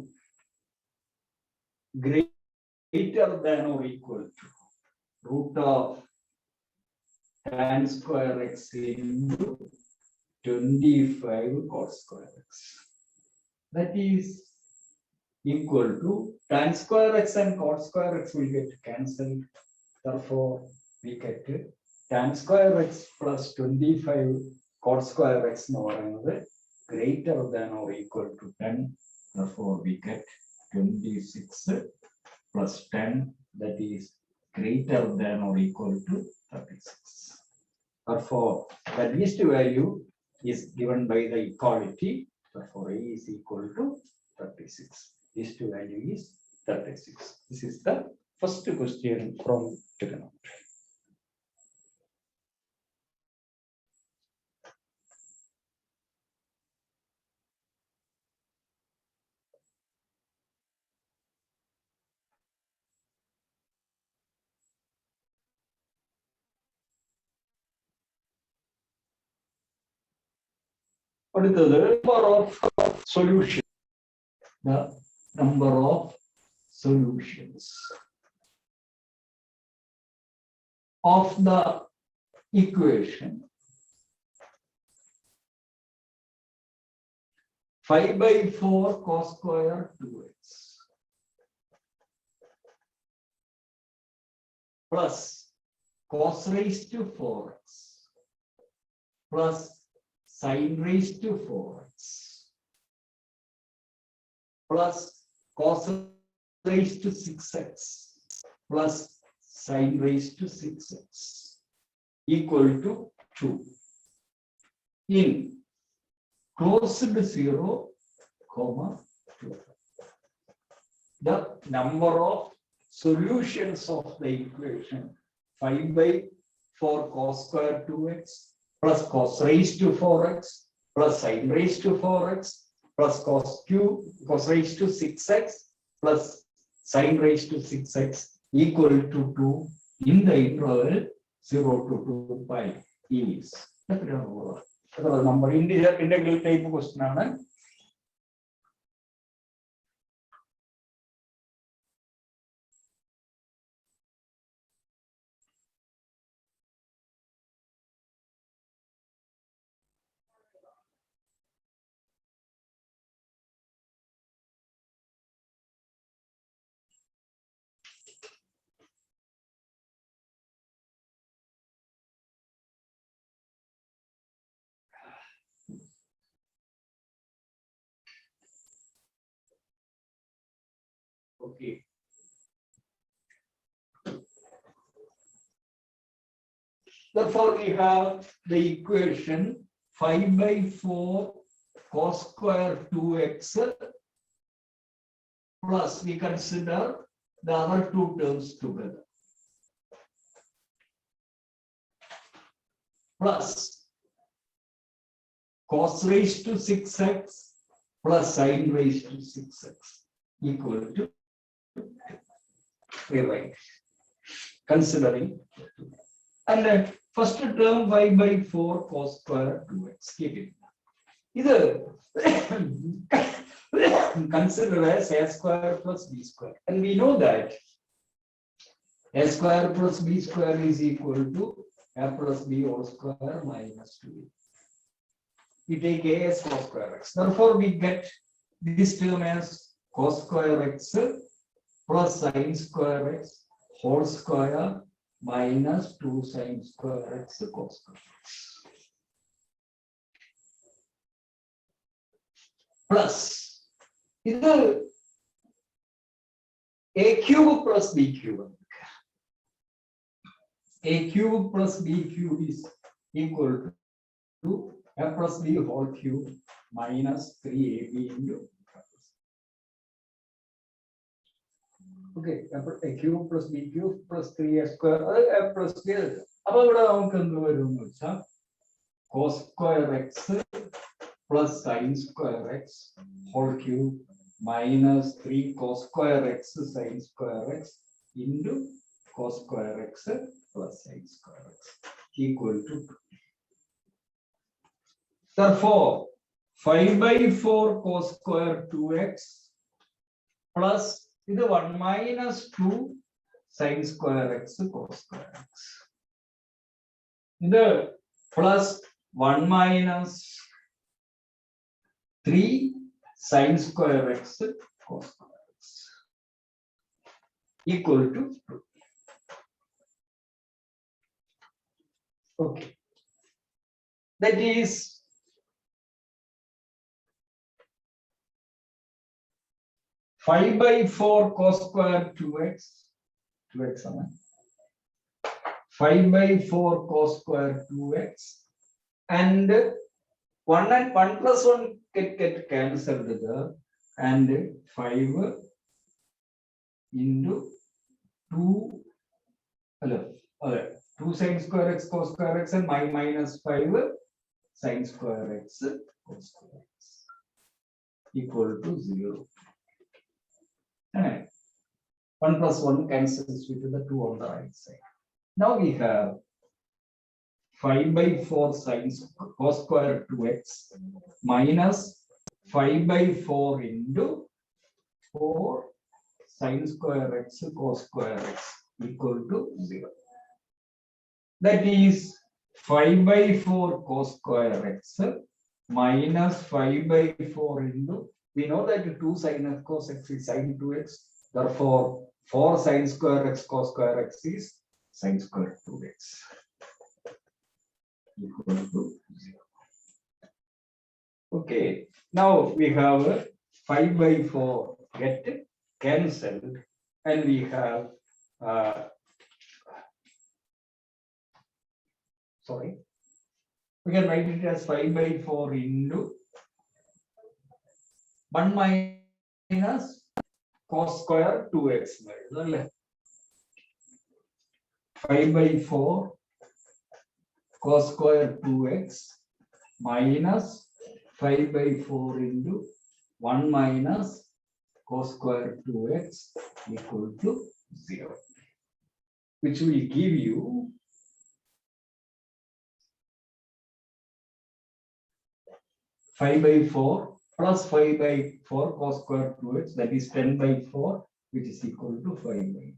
greater than or equal to root of tan square x into 25 cos square x. That is equal to tan square x and cos square x will get cancelled. Therefore, we get tan square x plus 25 cos square x greater than or equal to 10. Therefore, we get 26 plus 10, that is greater than or equal to 36. Therefore, the least value is given by the equality. Therefore, A is equal to 36. Least value is 36. This is the first question from trigonometry. What is the number of solutions? The number of solutions of the equation 5 by 4 cos square 2x plus cos raised to 4x plus sin raised to 4x plus cos raised to 6x plus sin raised to 6x equal to 2 in closed 0, comma 2. The number of solutions of the equation 5 by 4 cos square 2x plus cos raised to 4x plus sin raised to 4x plus cos raised to 6x plus sin raised to 6x equal to 2 in the interval 0 to 2 pi is. Number integral type question. Okay. Therefore, we have the equation 5 by 4 cos square 2x plus we consider the other two terms together plus cos raised to 6x plus sin raised to 6x equal to rewrite considering and first term 5 by 4 cos square 2x. Keep it. Either consider as a square plus b square, and we know that a square plus b square is equal to a plus b whole square minus 2. We take a as cos square x. Therefore, we get this term as cos square x plus sin square x whole square minus 2 sin square x cos square x. Plus either a cube plus b cube. A cube plus b cube is equal to a plus b whole cube minus 3ab into Okay, a cube plus b cube plus 3a square, a plus b. Now, cos square x plus sin square x whole cube minus 3 cos square x sin square x into cos square x plus sin square x equal to 2. Therefore, 5 by 4 cos square 2x plus 1 minus 2 sin square x cos square x. The plus 1 minus 3 sin square x cos square x equal to 2. Okay. That is 5 by 4 cos square 2x. 2x 5 by 4 cos square 2x and 1 and 1 plus 1 get cancelled there and 5 into 2 2 sin square x cos square x and minus 5 sin square x cos square x equal to 0. 1 plus 1 cancels with the 2 on the right side. Now we have 5 by 4 sin cos square 2x minus 5 by 4 into 4 sin square x cos square x equal to 0. That is 5 by 4 cos square x minus 5 by 4 into, we know that 2 sin x cos x is sin 2x. Therefore, 4 sin square x cos square x is sin square 2x equal to 0. Okay, now we have 5 by 4 get cancelled and we have we can write it as 5 by 4 into 1 minus cos square 2x. 5 by 4 cos square 2x minus 5 by 4 into 1 minus cos square 2x equal to 0, which will give you 5 by 4 plus 5 by 4 cos square 2x, that is 10 by 4, which is equal to 5 by 2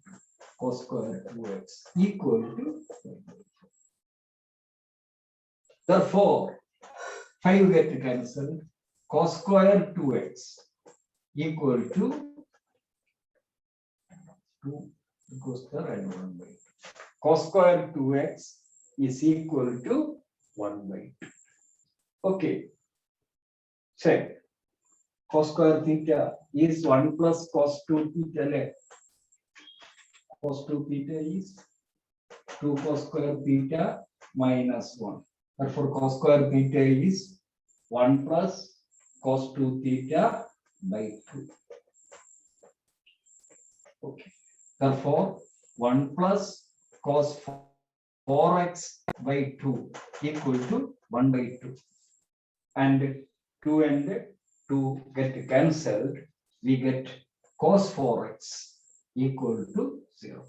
cos square 2x equal to 5 by 4. Therefore, 5 get cancelled, cos square 2x equal to 2 goes there and 1 by 2. Cos square 2x is equal to 1 by 2. Okay. Check. Cos square theta is 1 plus cos 2 theta. Cos 2 theta is 2 cos square theta minus 1. Therefore, cos square theta is 1 plus cos 2 theta by 2. Okay. Therefore, 1 plus cos 4x by 2 equal to 1 by 2. And 2 and 2 get cancelled. We get cos 4x equal to 0.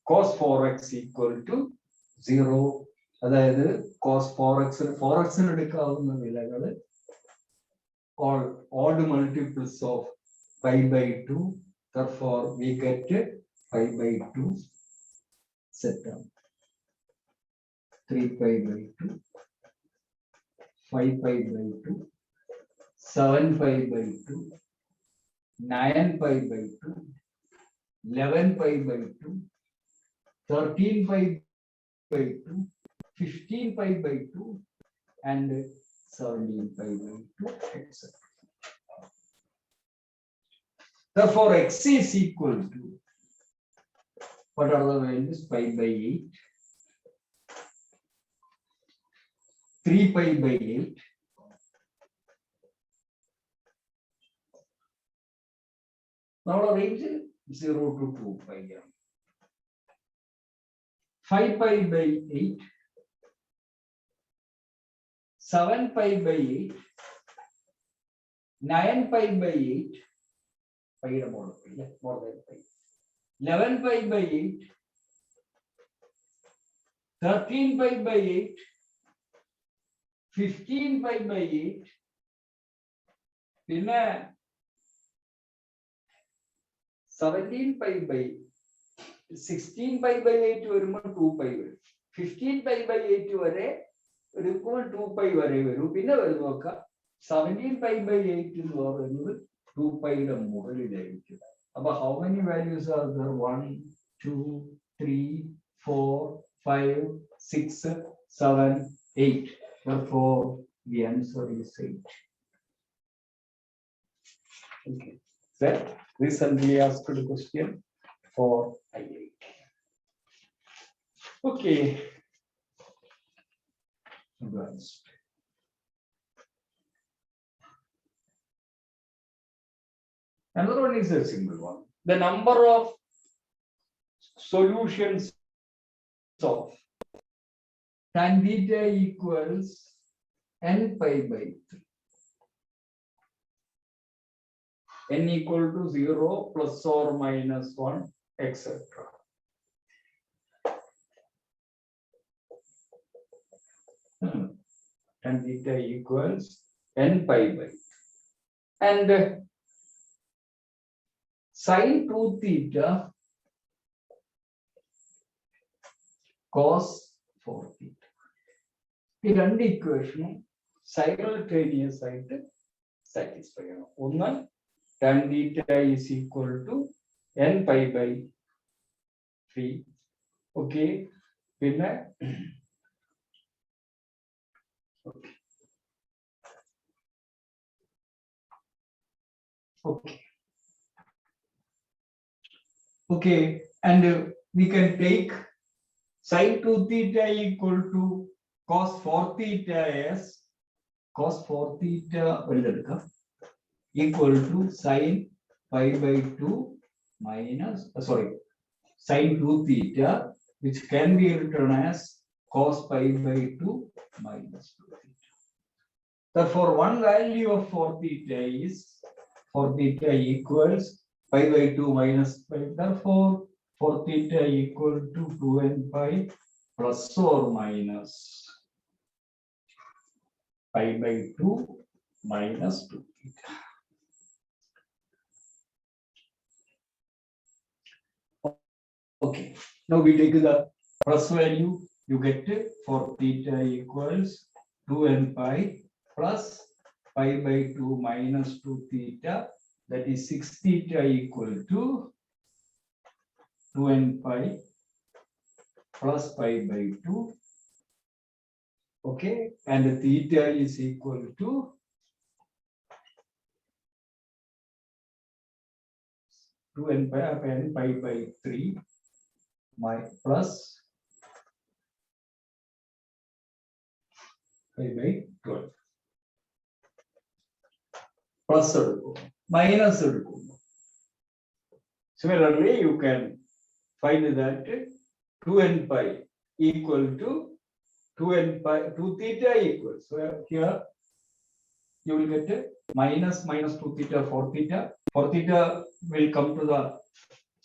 Cos 4x equal to 0. അതായത് cos 4x എടുക്കാവുന്ന വിലകൾ all odd multiples of pi by 2. Therefore, we get pi by 2 set down 3 pi by 2, 5 pi by 2, 7 pi by 2, 9 pi by 2, 11 pi by 2, 13 pi by 2, 15 pi by 2, and 17 pi by 2, etc. Therefore, x is equal to, what are the values? Pi by 8, 3 pi by 8. Now range 0 to 2 pi. 5 pi by 8. 7 pi by 8. 9 pi by 8. Pi more than pi. 11 pi by 8. 13 pi by 8. 15 pi by 8. പിന്നെ 17 pi by 16 pi by 8 വരുമ്പോൾ 2 pi വരും. 15 pi by 8 വരെ എടുക്കുമ്പോൾ 2 pi വരെ വരും. പിന്നെ വരും നോക്കാം 17 pi by 8 എന്ന് പറയുന്നത് 2 pi യുടെ മുകളിലായിരിക്കും. അപ്പൊ how many values are there? 1, 2, 3, 4, 5, 6, 7, 8. Therefore, the answer is 8. Okay. That recently asked question for IIT. Okay. Advanced. Another one is a simple one. The number of solutions of tan theta equals n pi by 3. N equal to 0 plus or minus 1, etc. Tan theta equals n pi by 3. And sin 2 theta cos 4 theta. ഈ രണ്ട് ഇക്വേഷനും simultaneous ആയിട്ട് satisfy ചെയ്യണം. ഒന്ന് tan theta is equal to n pi by 3. Okay. പിന്നെ okay. And we can take sin 2 theta equal to cos 4 theta as cos 4 theta equal to sin pi by 2 minus sin 2 theta, which can be written as cos pi by 2 minus 2 theta. Therefore, one value of 4 theta is 4 theta equals pi by 2 minus pi. Therefore, 4 theta equal to 2n pi plus or minus pi by 2 minus 2 theta. Okay, now we take the plus value. You get 4 theta equals 2n pi plus pi by 2 minus 2 theta. That is 6 theta equal to 2n pi plus pi by 2. Okay, and theta is equal to 2n pi by 3 plus pi by 12. Plus minus. Similarly, you can find that 2n pi equal to 2n pi 2 theta equals. So here you will get minus 2 theta 4 theta. 4 theta will come to the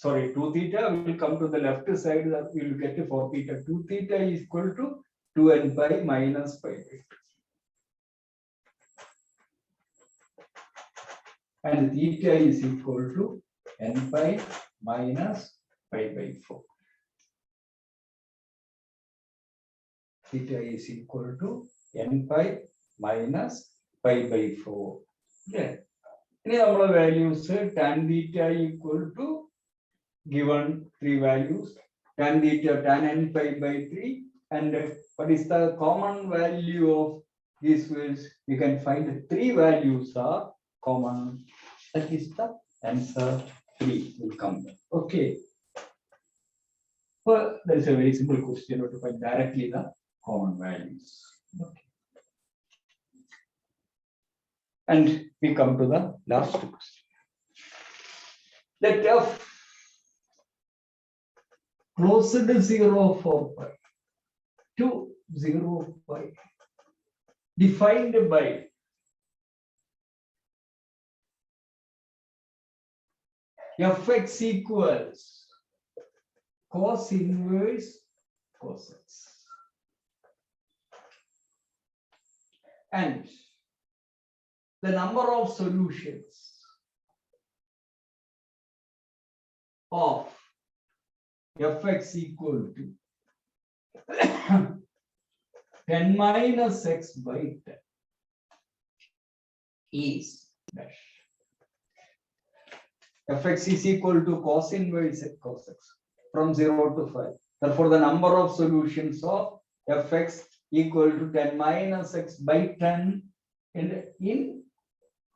2 theta will come to the left side. That we will get 4 theta. 2 theta is equal to 2n pi minus pi by 2. And theta is equal to n pi minus pi by 4. Theta is equal to n pi minus pi by 4. Okay. Any number of values, tan theta equal to given 3 values, tan theta tan n pi by 3, and what is the common value of these values? We can find 3 values are common. That is the answer 3 will come. Okay. Well, that is a very simple question to find directly the common values. Okay. And we come to the last question. Let f closed 0 4 pi to 0 pi defined by fx equals cos inverse cos x. And the number of solutions of fx equal to 10 minus x by 10 is dash. Fx is equal to cos inverse cos x from 0 to 5. Therefore, the number of solutions of fx equal to 10 minus x by 10 in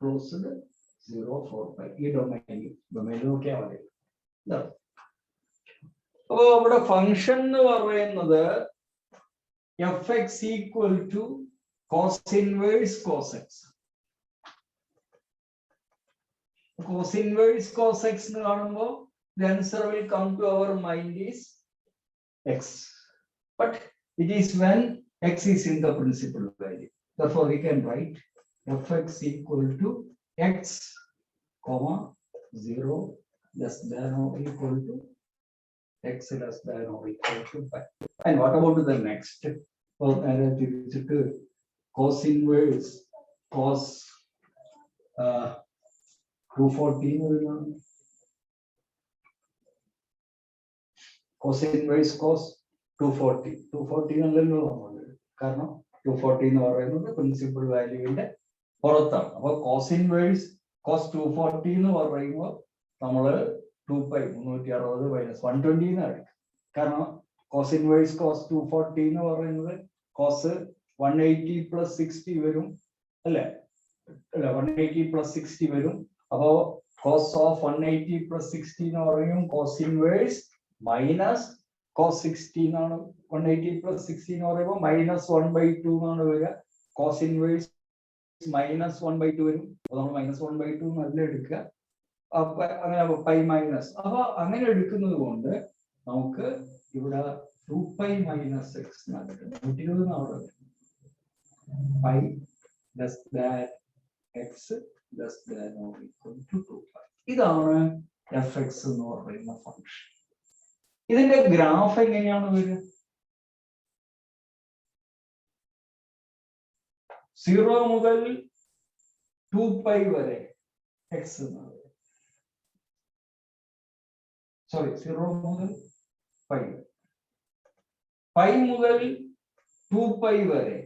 closed 0 4 pi. ഈ ഡൊമൈനിൽ നോക്കിയാൽ മതി. അപ്പൊ ഇവിടെ function എന്ന് പറയുന്നത് fx equal to cos inverse cos x. Cos inverse cos x എന്ന് കാണുമ്പോൾ the answer will come to our mind is x. But it is when x is in the principal value. Therefore, we can write fx equal to x, comma 0 less than or equal to x less than or equal to pi. And what about the next? Well, cos inverse cos 214 cos inverse cos 240 അല്ലല്ലോ കാരണം 240 എന്ന് പറയുന്നത് principal വാല്യൂവിന്റെ പുറത്താണ്. അപ്പൊ cos inverse cos 240 എന്ന് പറയുമ്പോൾ നമ്മള് 2π 360 minus 120 എന്ന് എടുക്കും. കാരണം കോസ് ഇൻവേഴ്സ് കോസ് 240 എന്ന് പറയുന്നത് കോസ് 180 പ്ലസ് 60 വരും അല്ലെ 180 പ്ലസ് 60 വരും. അപ്പോ കോസ് ഓഫ് 180 പ്ലസ് 60 എന്ന് പറയും കോസ് ഇൻവേഴ്സ് മൈനസ് കോസ് 60 എന്നാണ്. 180 പ്ലസ് 60 എന്ന് പറയുമ്പോൾ മൈനസ് 1/2 എന്നാണ് വരിക. കോസ് ഇൻവേഴ്സ് മൈനസ് 1/2 വരും. അപ്പൊ നമ്മൾ മൈനസ് 1/2 നല്ല എടുക്കുക. അപ്പൊ അങ്ങനെ പൈ മൈനസ്. അപ്പൊ അങ്ങനെ എടുക്കുന്നത് കൊണ്ട് നമുക്ക് ഇവിടെ 2π മൈനസ് എക്സ് 120 അവിടെ pi less than x less than or equal to 2π. ഇതാണ് fx എന്ന് പറയുന്ന ഫംഗ്ഷൻ. ഇതിന്റെ ഗ്രാഫ് എങ്ങനെയാണ് വരിക? 0 മുതൽ 2π വരെ x എന്നാണ്. സോറി 0 മുതൽ പൈ പൈ മുതൽ 2π വരെ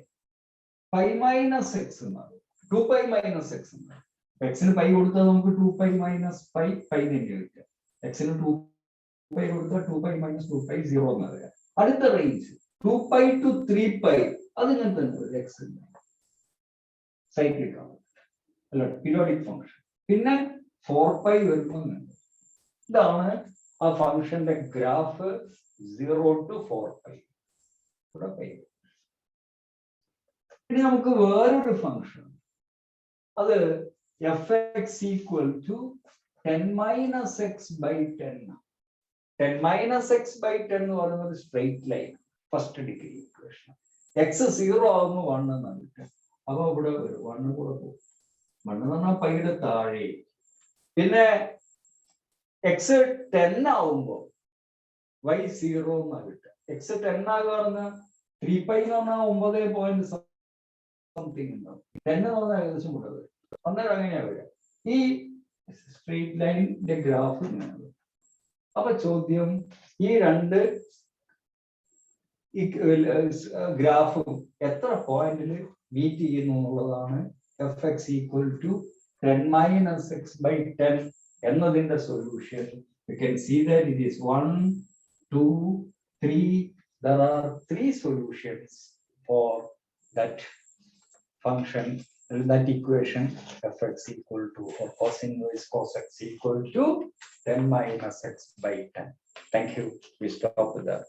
പൈ മൈനസ് എക്സ് എന്നാണ്. 2π മൈനസ് എക്സ് എന്നാണ്. എക്സിന് പൈ കൊടുത്താൽ നമുക്ക് 2π മൈനസ് പൈ തന്നെ കിട്ടുക. എക്സിന് 2π കൊടുത്താൽ 2π മൈനസ് 2π 0 എന്നറിയാം. അടുത്ത റേഞ്ച് 2π to 3π അതിങ്ങനെ തന്നെ എക്സ് സൈക്ലിക് ആണ് അല്ല പീരിയോഡിക് ഫംഗ്ഷൻ. പിന്നെ 4π വരുന്നുണ്ട്. ഇതാണ് ആ ഫംഗ്ഷന്റെ ഗ്രാഫ് 0 to 4π. ഇനി നമുക്ക് വേറൊരു ഫംഗ്ഷൻ അത് fx equal to 10 minus x by 10. 10 minus x by 10 എന്ന് പറയുന്നത് straight line first degree equation. X 0 ആകുമ്പോൾ 1 എന്നാണ് കിട്ടുക. അപ്പൊ ഇവിടെ 1 കൂടെ പോകും. 1 എന്ന് പറഞ്ഞാൽ പൈയുടെ താഴെ. പിന്നെ എക്സ് 10 ആവുമ്പോൾ y 0 എന്നാണ് കിട്ടുക. എക്സ് 10 ആകാറുന്ന 3π എന്ന് പറഞ്ഞാൽ 9 സംതിങ് ഉണ്ടാവും. 10 എന്ന് പറഞ്ഞാൽ ഏകദേശം കൂടെ വരും. അന്നേരം അങ്ങനെയാ വരിക. ഈ സ്ട്രെയിറ്റ് ലൈനിന്റെ ഗ്രാഫ് ഇങ്ങനെയാണ്. അപ്പൊ ചോദ്യം ഈ രണ്ട് ഗ്രാഫും എത്ര പോയിന്റിൽ മീറ്റ് ചെയ്യുന്നു എന്നുള്ളതാണ്. fx equal to 10 minus x by 10 എന്നതിന്റെ solution. You can see that it is 1, 2, 3. There are 3 solutions for that function, that equation fx equal to or cos inverse cos x equal to 10 minus x by 10. Thank you. We stop with that.